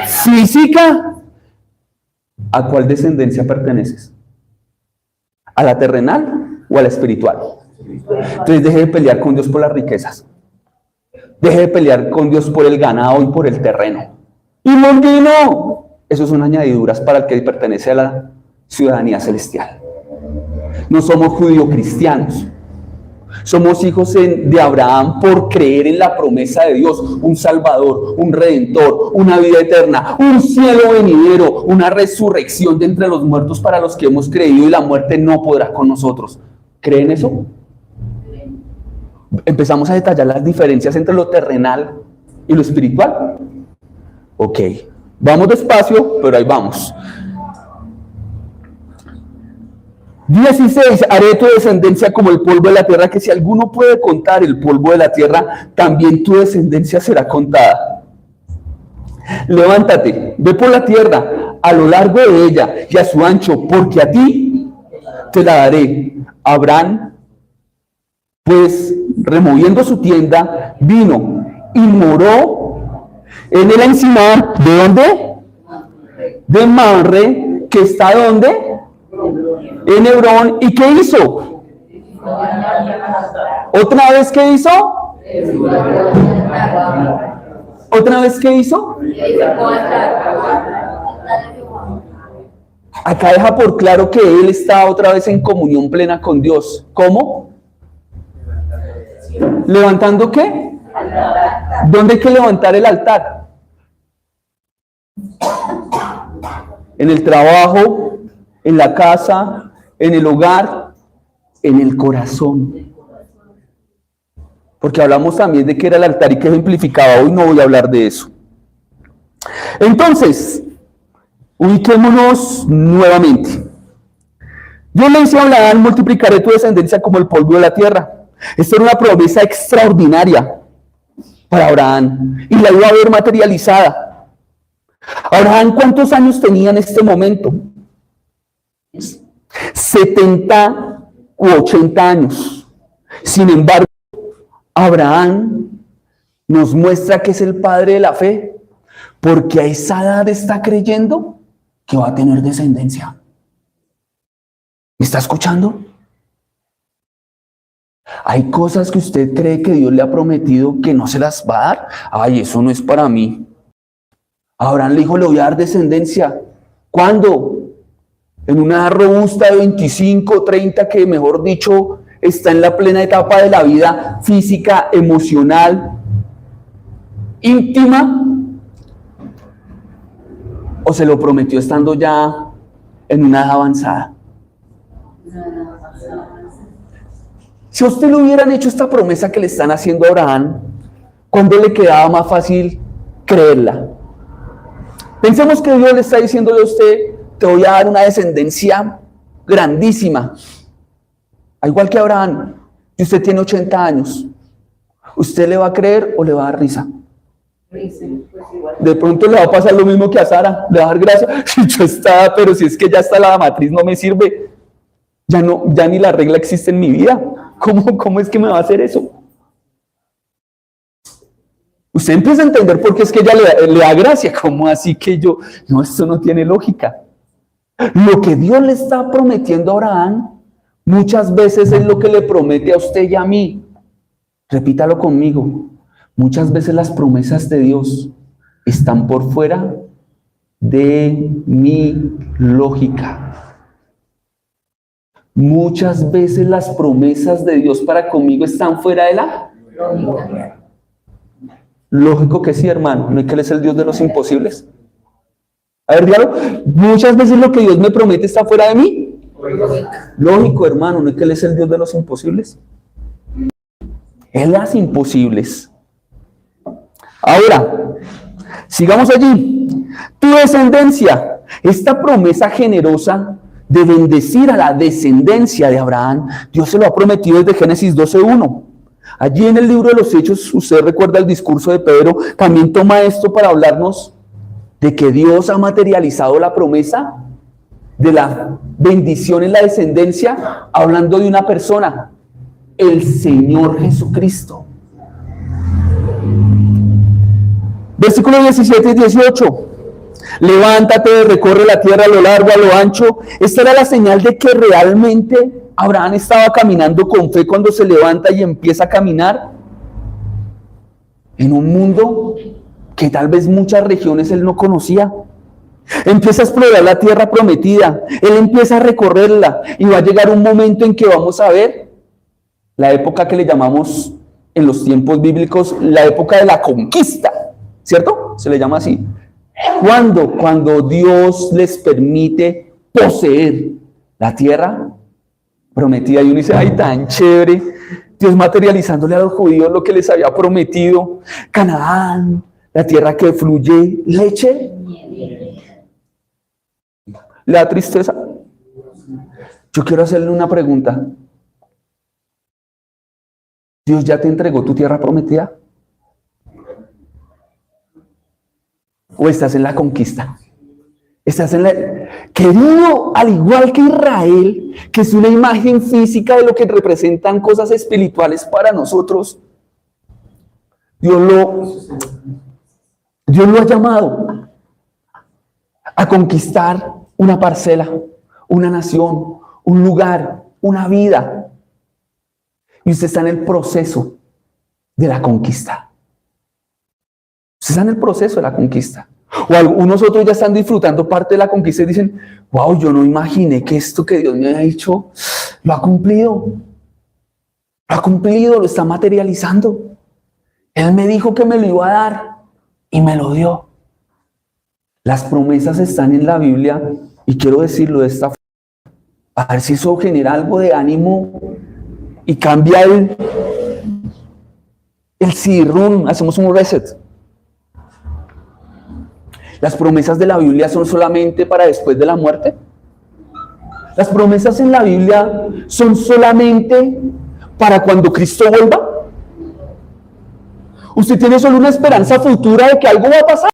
física. ¿A cuál descendencia perteneces? ¿A la terrenal o a la espiritual? Entonces deje de pelear con Dios por las riquezas. Deje de pelear con Dios por el ganado y por el terreno. Y no, eso son añadiduras para el que pertenece a la ciudadanía celestial. No somos judío-cristianos. Somos hijos de Abraham por creer en la promesa de Dios, un Salvador, un Redentor, una vida eterna, un cielo venidero, una resurrección de entre los muertos para los que hemos creído y la muerte no podrá con nosotros. ¿Creen eso? Empezamos a detallar las diferencias entre lo terrenal y lo espiritual. Ok, vamos despacio, pero ahí vamos. 16, haré tu descendencia como el polvo de la tierra, que si alguno puede contar el polvo de la tierra, también tu descendencia será contada. Levántate, ve por la tierra, a lo largo de ella y a su ancho, porque a ti te la daré. Abraham, pues, removiendo su tienda, vino y moró en el encimar, ¿de dónde? De Mamre, que está ¿dónde? En Hebrón. ¿Y qué hizo? ¿Otra vez qué hizo? ¿Otra vez qué hizo? Acá deja por claro que él está otra vez en comunión plena con Dios. ¿Cómo? ¿Levantando qué? ¿Dónde hay que levantar el altar? En el trabajo, en la casa, en el hogar, en el corazón. Porque hablamos también de que era el altar y que ejemplificaba. Hoy no voy a hablar de eso. Entonces, ubiquémonos nuevamente. Dios le dice a Abraham: multiplicaré tu descendencia como el polvo de la tierra. Esta era una promesa extraordinaria para Abraham y la iba a ver materializada. Abraham, ¿cuántos años tenía en este momento? 70 u 80 años. Sin embargo, Abraham nos muestra que es el padre de la fe, porque a esa edad está creyendo que va a tener descendencia. ¿Me está escuchando? Hay cosas que usted cree que Dios le ha prometido que no se las va a dar. Ay, eso no es para mí. Abraham le dijo: le voy a dar descendencia. ¿Cuándo? En una edad robusta de 25, 30, que mejor dicho, está en la plena etapa de la vida física, emocional, íntima. ¿O se lo prometió estando ya en una edad avanzada? Si a usted le hubieran hecho esta promesa que le están haciendo a Abraham, ¿cuándo le quedaba más fácil creerla? Pensemos que Dios le está diciéndole a usted: te voy a dar una descendencia grandísima. Al igual que Abraham, y usted tiene 80 años. ¿Usted le va a creer o le va a dar risa? De pronto le va a pasar lo mismo que a Sara, le va a dar gracia. Yo estaba, pero si es que ya está la matriz, no me sirve. Ya ni la regla existe en mi vida. ¿Cómo es que me va a hacer eso? Usted empieza a entender por qué es que ella le da gracia. ¿Cómo así que yo? No, esto no tiene lógica. Lo que Dios le está prometiendo a Abraham, muchas veces es lo que le promete a usted y a mí. Repítalo conmigo. Muchas veces las promesas de Dios están por fuera de mi lógica. Muchas veces las promesas de Dios para conmigo están fuera de la lógica. Lógico que sí, hermano. ¿No es que Él es el Dios de los imposibles? A ver, dígalo. Muchas veces lo que Dios me promete está fuera de mí. Lógico, hermano. ¿No es que Él es el Dios de los imposibles? Él hace imposibles. Ahora, sigamos allí. tu descendencia. Esta promesa generosa de bendecir a la descendencia de Abraham, Dios se lo ha prometido desde Génesis 12:1. Allí en el libro de los Hechos, usted recuerda el discurso de Pedro, también toma esto para hablarnos de que Dios ha materializado la promesa de la bendición en la descendencia, hablando de una persona, el Señor Jesucristo. Versículos 17 y 18. Levántate, recorre la tierra a lo largo, a lo ancho. Esta era la señal de que realmente Abraham estaba caminando con fe cuando se levanta y empieza a caminar en un mundo que tal vez muchas regiones él no conocía. Empieza a explorar la tierra prometida, él empieza a recorrerla y va a llegar un momento en que vamos a ver la época que le llamamos en los tiempos bíblicos la época de la conquista, ¿cierto? Se le llama así. Cuando Dios les permite poseer la tierra prometida, y uno dice, ay, tan chévere, Dios materializándole a los judíos lo que les había prometido, Canaán, la tierra que fluye leche. ¿Le da tristeza? Yo quiero hacerle una pregunta. ¿Dios ya te entregó tu tierra prometida? ¿O estás en la conquista? Estás en la... Querido, al igual que Israel, que es una imagen física de lo que representan cosas espirituales para nosotros, Dios lo ha llamado a conquistar una parcela, una nación, un lugar, una vida. Y usted está en el proceso de la conquista. Usted está en el proceso de la conquista. O algunos otros ya están disfrutando parte de la conquista y dicen, wow, yo no imaginé que esto que Dios me había dicho lo ha cumplido. Lo ha cumplido, lo está materializando. Él me dijo que me lo iba a dar y me lo dio. Las promesas están en la Biblia y quiero decirlo de esta forma, a ver si eso genera algo de ánimo y cambia el CD-ROOM, hacemos un reset. ¿Las promesas de la Biblia son solamente para después de la muerte? ¿Las promesas en la Biblia son solamente para cuando Cristo vuelva? ¿Usted tiene solo una esperanza futura de que algo va a pasar?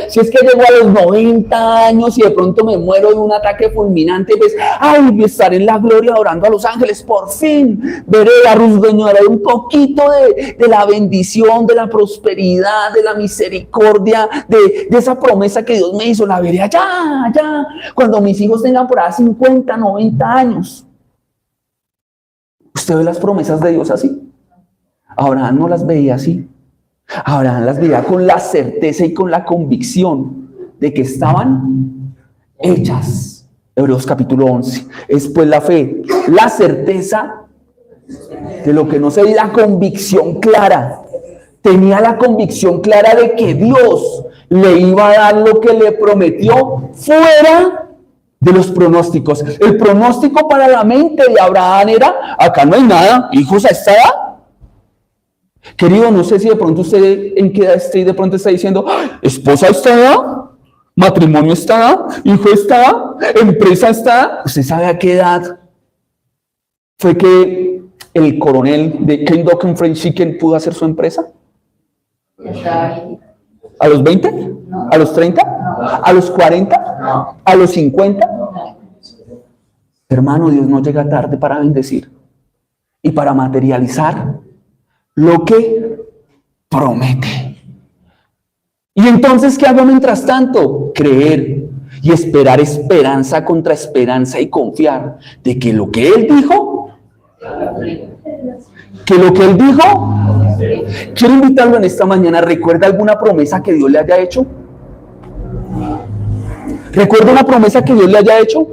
Si es que llego a los 90 años y de pronto me muero de un ataque fulminante, pues, ay, voy a estar en la gloria orando a los ángeles, por fin veré a rusguñaré un poquito de la bendición, de la prosperidad, de la misericordia, de esa promesa que Dios me hizo, la veré allá, cuando mis hijos tengan por ahí 50, 90 años. ¿Usted ve las promesas de Dios así? Abraham no las veía así. Abraham las veía con la certeza y con la convicción de que estaban hechas. Hebreos capítulo 11. Es pues la fe, la certeza de lo que no se ve, la convicción clara. Tenía la convicción clara de que Dios le iba a dar lo que le prometió fuera de los pronósticos. El pronóstico para la mente de Abraham era, acá no hay nada, hijos a esta edad. Querido, no sé si de pronto usted en qué edad esté y de pronto está diciendo, esposa está, matrimonio está, hijo está, empresa está. ¿Usted sabe a qué edad fue que el coronel de Kentucky Fried Chicken pudo hacer su empresa? ¿A los 20? No. ¿A los 30? No. ¿A los 40? No. ¿A los 50? No. Hermano, Dios no llega tarde para bendecir y para materializar lo que promete. Y entonces, ¿qué hago mientras tanto? Creer y esperar esperanza contra esperanza y confiar de que lo que Él dijo, quiero invitarlo en esta mañana. ¿Recuerda alguna promesa que Dios le haya hecho? ¿Recuerda una promesa que Dios le haya hecho?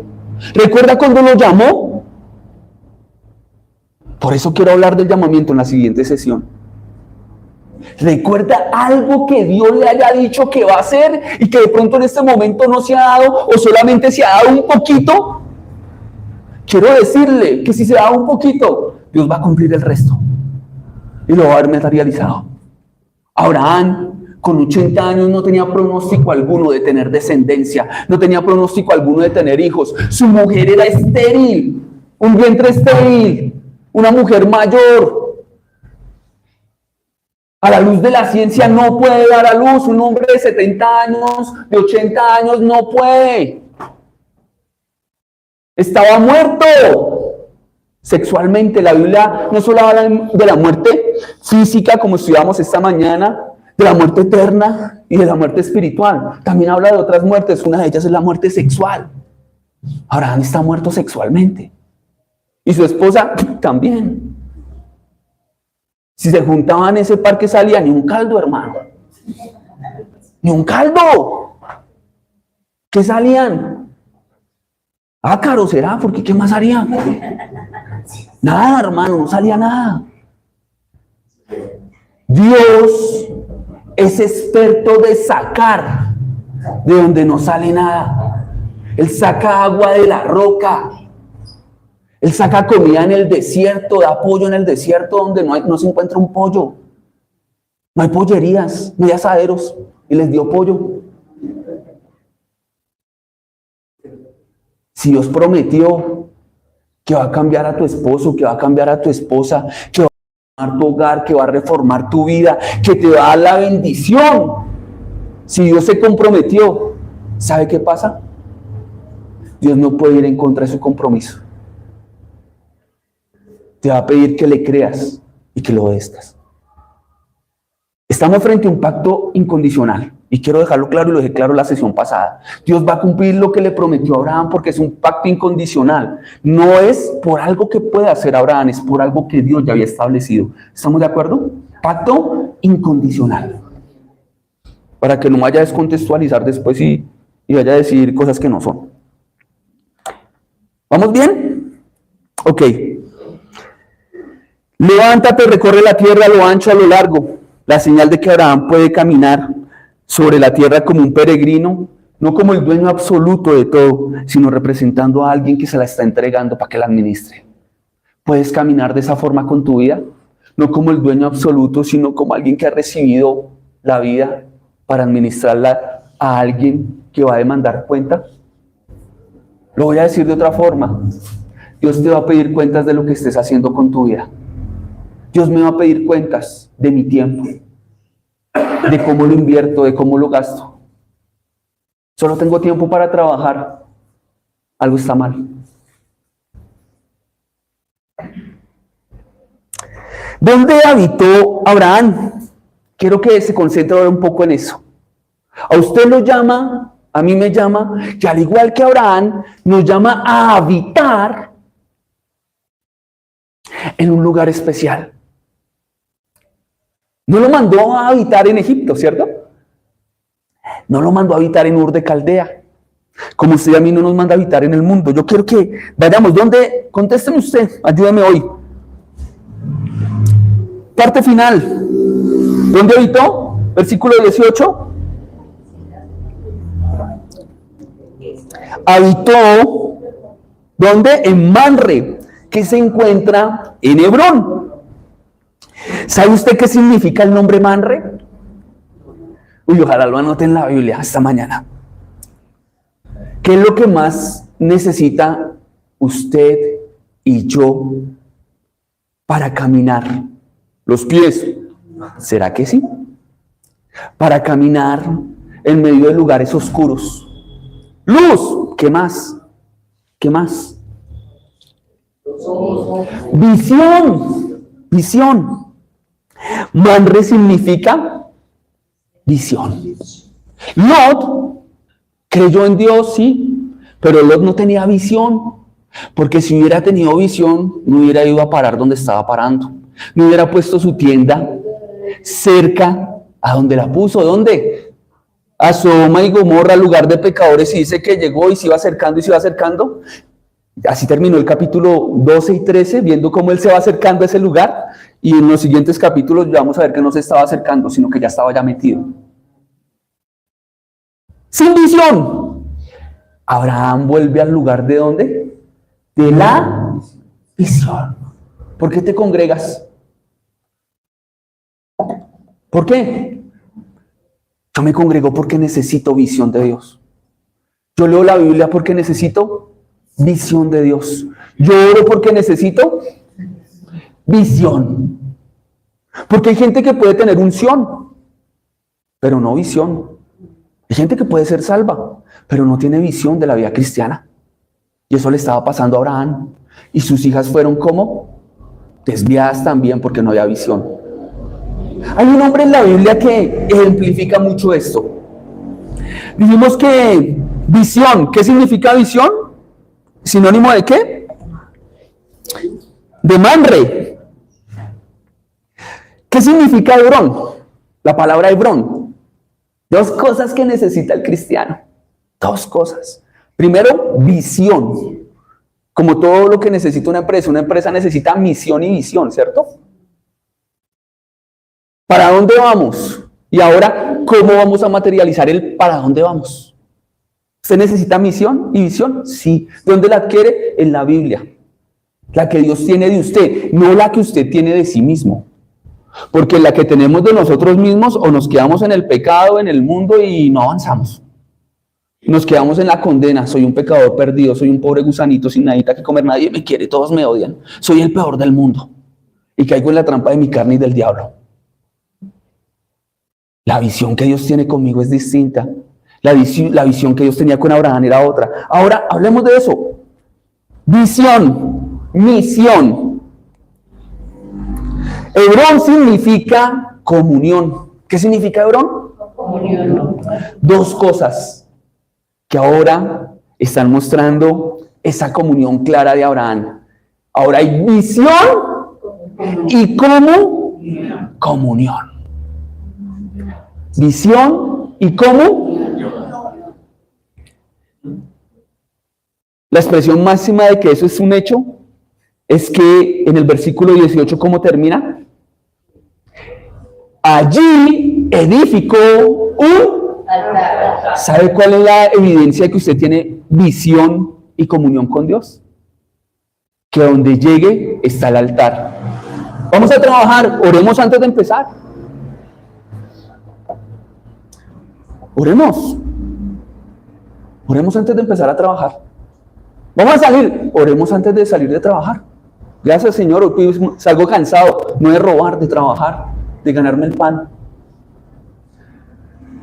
¿Recuerda cuando lo llamó? Por eso quiero hablar del llamamiento en la siguiente sesión. ¿Recuerda algo que Dios le haya dicho que va a hacer y que de pronto en este momento no se ha dado o solamente se ha dado un poquito? Quiero decirle que si se da un poquito, Dios va a cumplir el resto y lo va a haber materializado. Abraham, Con 80 años no tenía pronóstico alguno de tener descendencia, no tenía pronóstico alguno de tener hijos. Su mujer era estéril, un vientre estéril, una mujer mayor. A la luz de la ciencia no puede dar a luz. Un hombre de 70 años, de 80 años no puede. Estaba muerto sexualmente. La Biblia no solo habla de la muerte física, como estudiamos esta mañana, de la muerte eterna y de la muerte espiritual. También habla de otras muertes. Una de ellas es la muerte sexual. Abraham está muerto sexualmente. Y su esposa también. Si se juntaban en ese parque salía ni un caldo, hermano. Ni un caldo. ¿Qué salían? Ácaros será, porque ¿qué más harían? Nada, hermano, no salía nada. Dios es experto de sacar de donde no sale nada. Él saca agua de la roca. Él saca comida en el desierto, da pollo en el desierto donde no se encuentra un pollo. No hay pollerías, no hay asaderos. Y les dio pollo. Si Dios prometió que va a cambiar a tu esposo, que va a cambiar a tu esposa, que va a reformar tu hogar, que va a reformar tu vida, que te va a dar la bendición. Si Dios se comprometió, ¿sabe qué pasa? Dios no puede ir en contra de su compromiso. Te va a pedir que le creas y que lo obedezcas. Estamos frente a un pacto incondicional. Y quiero dejarlo claro, y lo dejé claro la sesión pasada. Dios va a cumplir lo que le prometió a Abraham porque es un pacto incondicional. No es por algo que pueda hacer Abraham, es por algo que Dios ya había establecido. ¿Estamos de acuerdo? Pacto incondicional. Para que no vaya a descontextualizar después y vaya a decir cosas que no son. ¿Vamos bien? Ok. Levántate, recorre la tierra a lo ancho, a lo largo. La señal de que Abraham puede caminar sobre la tierra como un peregrino, no como el dueño absoluto de todo, sino representando a alguien que se la está entregando para que la administre. Puedes caminar de esa forma con tu vida, no como el dueño absoluto, sino como alguien que ha recibido la vida para administrarla a alguien que va a demandar cuenta. Lo voy a decir de otra forma. Dios te va a pedir cuentas de lo que estés haciendo con tu vida. Dios me va a pedir cuentas de mi tiempo, de cómo lo invierto, de cómo lo gasto. Solo tengo tiempo para trabajar. Algo está mal. ¿Dónde habitó Abraham? Quiero que se concentre ahora un poco en eso. A usted lo llama, a mí me llama, que al igual que Abraham, nos llama a habitar en un lugar especial. No lo mandó a habitar en Egipto, ¿cierto? No lo mandó a habitar en Ur de Caldea. Como usted a mí no nos manda a habitar en el mundo. Yo quiero que vayamos. ¿Dónde? Contésteme usted. Ayúdeme hoy. Parte final. ¿Dónde habitó? Versículo 18. Habitó, ¿dónde? En Manre, que se encuentra en Hebrón. ¿Sabe usted qué significa el nombre Manre? Uy, ojalá lo anote en la Biblia esta mañana. ¿Qué es lo que más necesita usted y yo para caminar? ¿Los pies? ¿Será que sí? Para caminar en medio de lugares oscuros. Luz. ¿Qué más? ¿Qué más? Visión. Visión. Manre significa visión. Lot creyó en Dios, sí, pero Lot no tenía visión, porque si hubiera tenido visión, no hubiera ido a parar donde estaba parando, no hubiera puesto su tienda cerca a donde la puso. ¿Dónde? A Sodoma y Gomorra, lugar de pecadores, y dice que llegó y se iba acercando y se iba acercando. Así terminó el capítulo 12 y 13, viendo cómo él se va acercando a ese lugar, y en los siguientes capítulos ya vamos a ver que no se estaba acercando, sino que ya estaba ya metido. Sin visión. Abraham vuelve al lugar de ¿dónde? De la visión. ¿Por qué te congregas? ¿Por qué? Yo me congrego porque necesito visión de Dios. Yo leo la Biblia porque necesito visión de Dios. Yo oro porque necesito visión. Porque hay gente que puede tener unción, pero no visión. Hay gente que puede ser salva, pero no tiene visión de la vida cristiana. Y eso le estaba pasando a Abraham. Y sus hijas fueron como desviadas también porque no había visión. Hay un hombre en la Biblia que ejemplifica mucho esto. Dijimos que visión, ¿qué significa visión? ¿Sinónimo de qué? De Manre. ¿Qué significa Hebrón? La palabra Hebrón. Dos cosas que necesita el cristiano. Dos cosas. Primero, visión. Como todo lo que necesita una empresa necesita misión y visión, ¿cierto? ¿Para dónde vamos? Y ahora, ¿cómo vamos a materializar el para dónde vamos? ¿Usted necesita misión y visión? Sí. ¿Dónde la adquiere? En la Biblia. La que Dios tiene de usted, no la que usted tiene de sí mismo. Porque la que tenemos de nosotros mismos, o nos quedamos en el pecado, en el mundo y no avanzamos. Nos quedamos en la condena. Soy un pecador perdido, soy un pobre gusanito sin nadita que comer, nadie me quiere, todos me odian. Soy el peor del mundo. Y caigo en la trampa de mi carne y del diablo. La visión que Dios tiene conmigo es distinta. La visión que Dios tenía con Abraham era otra. Ahora, hablemos de eso. Visión, misión. Hebrón significa comunión. ¿Qué significa Hebrón? Comunión. Dos cosas que ahora están mostrando esa comunión clara de Abraham. Ahora hay visión y comunión. Visión y la expresión máxima de que eso es un hecho es que en el versículo 18, ¿cómo termina? Allí edificó un Altar. ¿Sabe cuál es la evidencia de que usted tiene visión y comunión con Dios? Que donde llegue está el altar. Vamos a trabajar, oremos antes de empezar. Oremos. Oremos antes de empezar a trabajar. Vamos a salir, oremos antes de salir de trabajar. Gracias, Señor, hoy salgo cansado, no de robar, de trabajar, de ganarme el pan.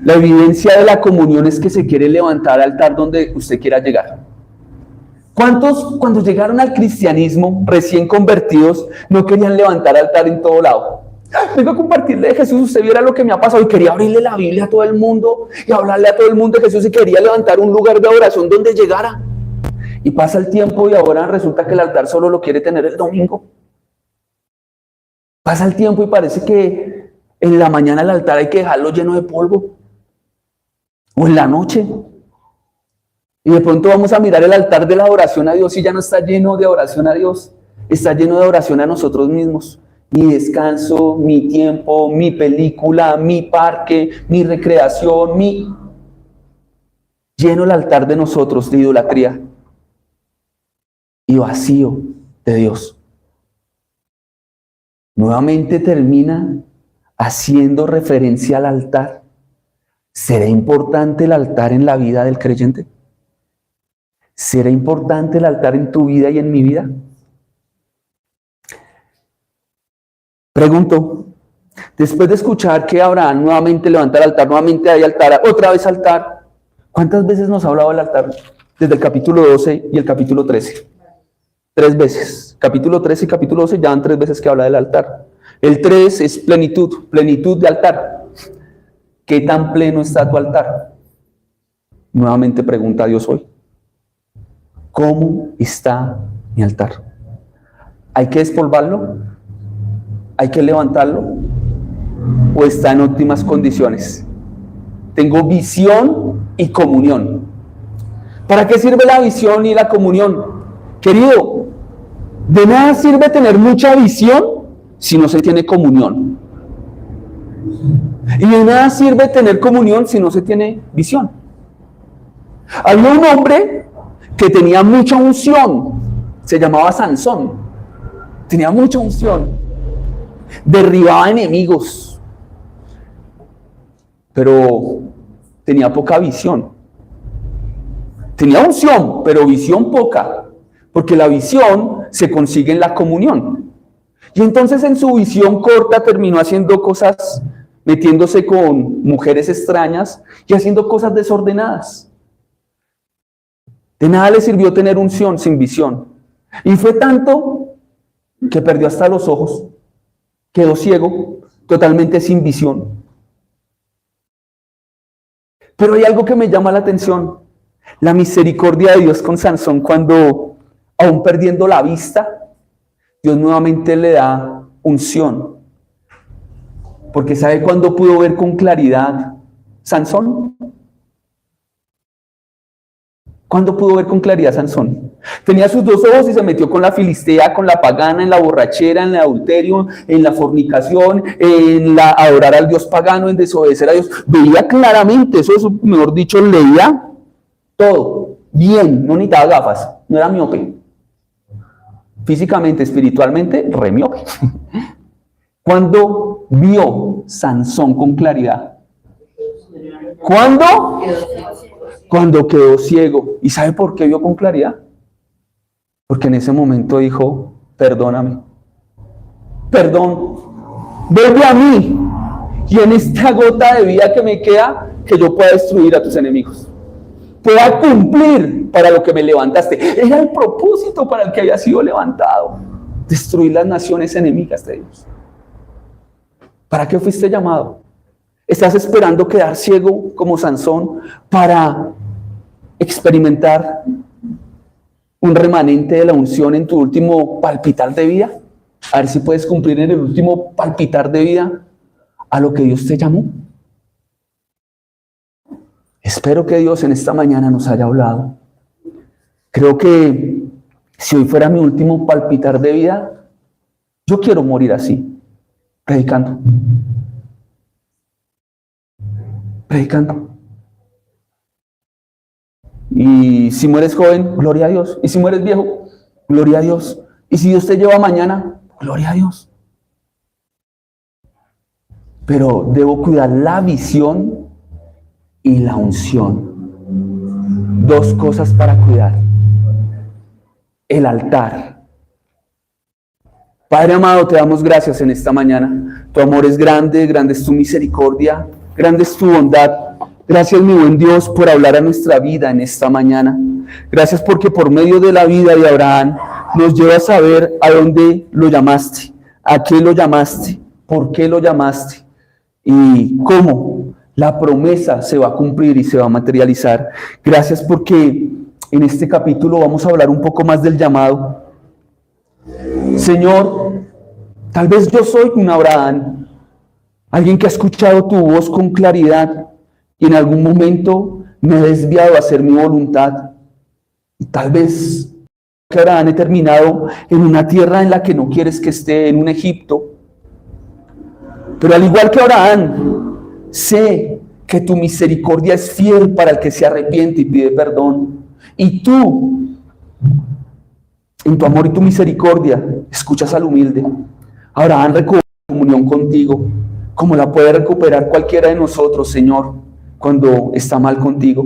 La evidencia de la comunión es que se quiere levantar al altar donde usted quiera llegar. ¿Cuántos cuando llegaron al cristianismo, recién convertidos, no querían levantar altar en todo lado? Vengo a compartirle de Jesús, usted viera lo que me ha pasado y quería abrirle la Biblia a todo el mundo y hablarle a todo el mundo de Jesús y quería levantar un lugar de adoración donde llegara. Y pasa el tiempo y ahora resulta que el altar solo lo quiere tener el domingo. Pasa el tiempo y parece que en la mañana el altar hay que dejarlo lleno de polvo. O en la noche. Y de pronto vamos a mirar el altar de la adoración a Dios y ya no está lleno de adoración a Dios. Está lleno de adoración a nosotros mismos. Mi descanso, mi tiempo, mi película, mi parque, mi recreación, lleno el altar de nosotros de idolatría. Y vacío de Dios. Nuevamente termina haciendo referencia al altar. ¿Será importante el altar en la vida del creyente? ¿Será importante el altar en tu vida y en mi vida? Pregunto, después de escuchar que Abraham nuevamente levanta el altar, nuevamente hay altar, otra vez altar, ¿cuántas veces nos ha hablado del altar? Desde el capítulo 12 y el capítulo 13. 3 veces. Capítulo 13 y capítulo 12 ya van 3 veces que habla del altar. El 3 es plenitud, plenitud de altar. ¿Qué tan pleno está tu altar? Nuevamente pregunta a Dios hoy. ¿Cómo está mi altar? ¿Hay que despolvarlo? ¿Hay que levantarlo? ¿O está en óptimas condiciones? Tengo visión y comunión. ¿Para qué sirve la visión y la comunión? Querido, de nada sirve tener mucha visión si no se tiene comunión. Y de nada sirve tener comunión si no se tiene visión. Había un hombre que tenía mucha unción, se llamaba Sansón. Tenía mucha unción. Derribaba enemigos. pero tenía poca visión. Tenía unción, pero visión poca, porque la visión se consigue en la comunión. Y entonces en su visión corta terminó haciendo cosas, metiéndose con mujeres extrañas y haciendo cosas desordenadas. De nada le sirvió tener unción sin visión. Y fue tanto que perdió hasta los ojos, quedó ciego, totalmente sin visión. Pero hay algo que me llama la atención, la misericordia de Dios con Sansón cuando, aún perdiendo la vista, Dios nuevamente le da unción. Porque ¿sabe cuándo pudo ver con claridad Sansón? ¿Cuándo pudo ver con claridad Sansón? Tenía sus dos ojos y se metió con la filistea, con la pagana, en la borrachera, en el adulterio, en la fornicación, en la adorar al Dios pagano, en desobedecer a Dios. Veía claramente, eso mejor dicho, leía todo, bien, no necesitaba gafas, no era miope. Físicamente, espiritualmente, re miope. ¿Cuándo vio Sansón con claridad? ¿Cuándo? Cuando quedó ciego. ¿Y sabe por qué vio con claridad? Porque en ese momento dijo, perdóname, perdón, vuelve a mí, y en esta gota de vida que me queda, que yo pueda destruir a tus enemigos, pueda cumplir para lo que me levantaste. Era el propósito para el que había sido levantado, destruir las naciones enemigas de Dios. ¿Para qué fuiste llamado? ¿Estás esperando quedar ciego como Sansón para experimentar un remanente de la unción en tu último palpitar de vida? A ver si puedes cumplir en el último palpitar de vida a lo que Dios te llamó. Espero que Dios en esta mañana nos haya hablado. Creo que si hoy fuera mi último palpitar de vida, yo quiero morir así, predicando. Predicando. Y si mueres joven, gloria a Dios. Y si mueres viejo, gloria a Dios. Y si Dios te lleva mañana, gloria a Dios. Pero debo cuidar la visión y la unción. Dos cosas para cuidar. El altar. Padre amado, te damos gracias en esta mañana. Tu amor es grande, grande es tu misericordia, grande es tu bondad. Gracias, mi buen Dios, por hablar a nuestra vida en esta mañana. Gracias porque por medio de la vida de Abraham nos lleva a saber a dónde lo llamaste, a qué lo llamaste, por qué lo llamaste y cómo la promesa se va a cumplir y se va a materializar. Gracias porque en este capítulo vamos a hablar un poco más del llamado. Señor, tal vez yo soy un Abraham, alguien que ha escuchado tu voz con claridad y en algún momento me he desviado a hacer mi voluntad. Y tal vez que Abraham he terminado en una tierra en la que no quieres que esté, en un Egipto. Pero al igual que Abraham, sé que tu misericordia es fiel para el que se arrepiente y pide perdón. Y tú, en tu amor y tu misericordia, escuchas al humilde. Abraham recuperó la comunión contigo, como la puede recuperar cualquiera de nosotros, Señor, cuando está mal contigo.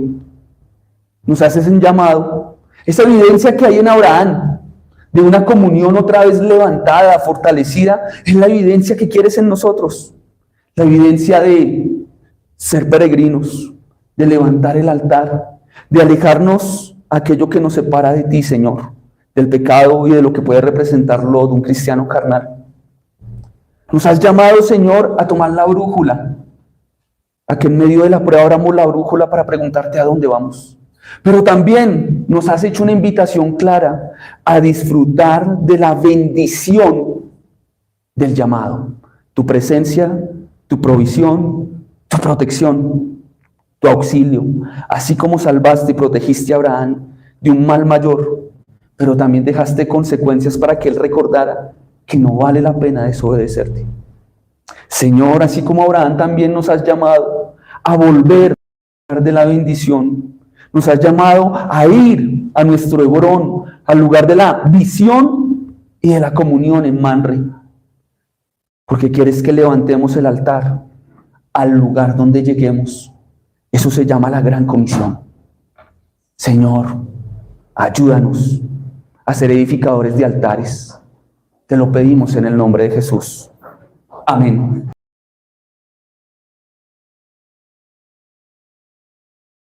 Nos haces un llamado. Esa evidencia que hay en Abraham, de una comunión otra vez levantada, fortalecida, es la evidencia que quieres en nosotros. La evidencia de ser peregrinos, de levantar el altar, de alejarnos aquello que nos separa de ti, Señor, del pecado y de lo que puede representarlo de un cristiano carnal. Nos has llamado, Señor, a tomar la brújula, a que en medio de la prueba abramos la brújula para preguntarte a dónde vamos. Pero también nos has hecho una invitación clara a disfrutar de la bendición del llamado. Tu presencia, tu provisión, tu protección, tu auxilio. Así como salvaste y protegiste a Abraham de un mal mayor, pero también dejaste consecuencias para que él recordara que no vale la pena desobedecerte. Señor, así como Abraham también nos has llamado a volver de la bendición, nos has llamado a ir a nuestro Hebrón, al lugar de la visión y de la comunión en Manre, porque quieres que levantemos el altar al lugar donde lleguemos. Eso se llama la gran comisión. Señor, ayúdanos a ser edificadores de altares. Te lo pedimos en el nombre de Jesús. Amén.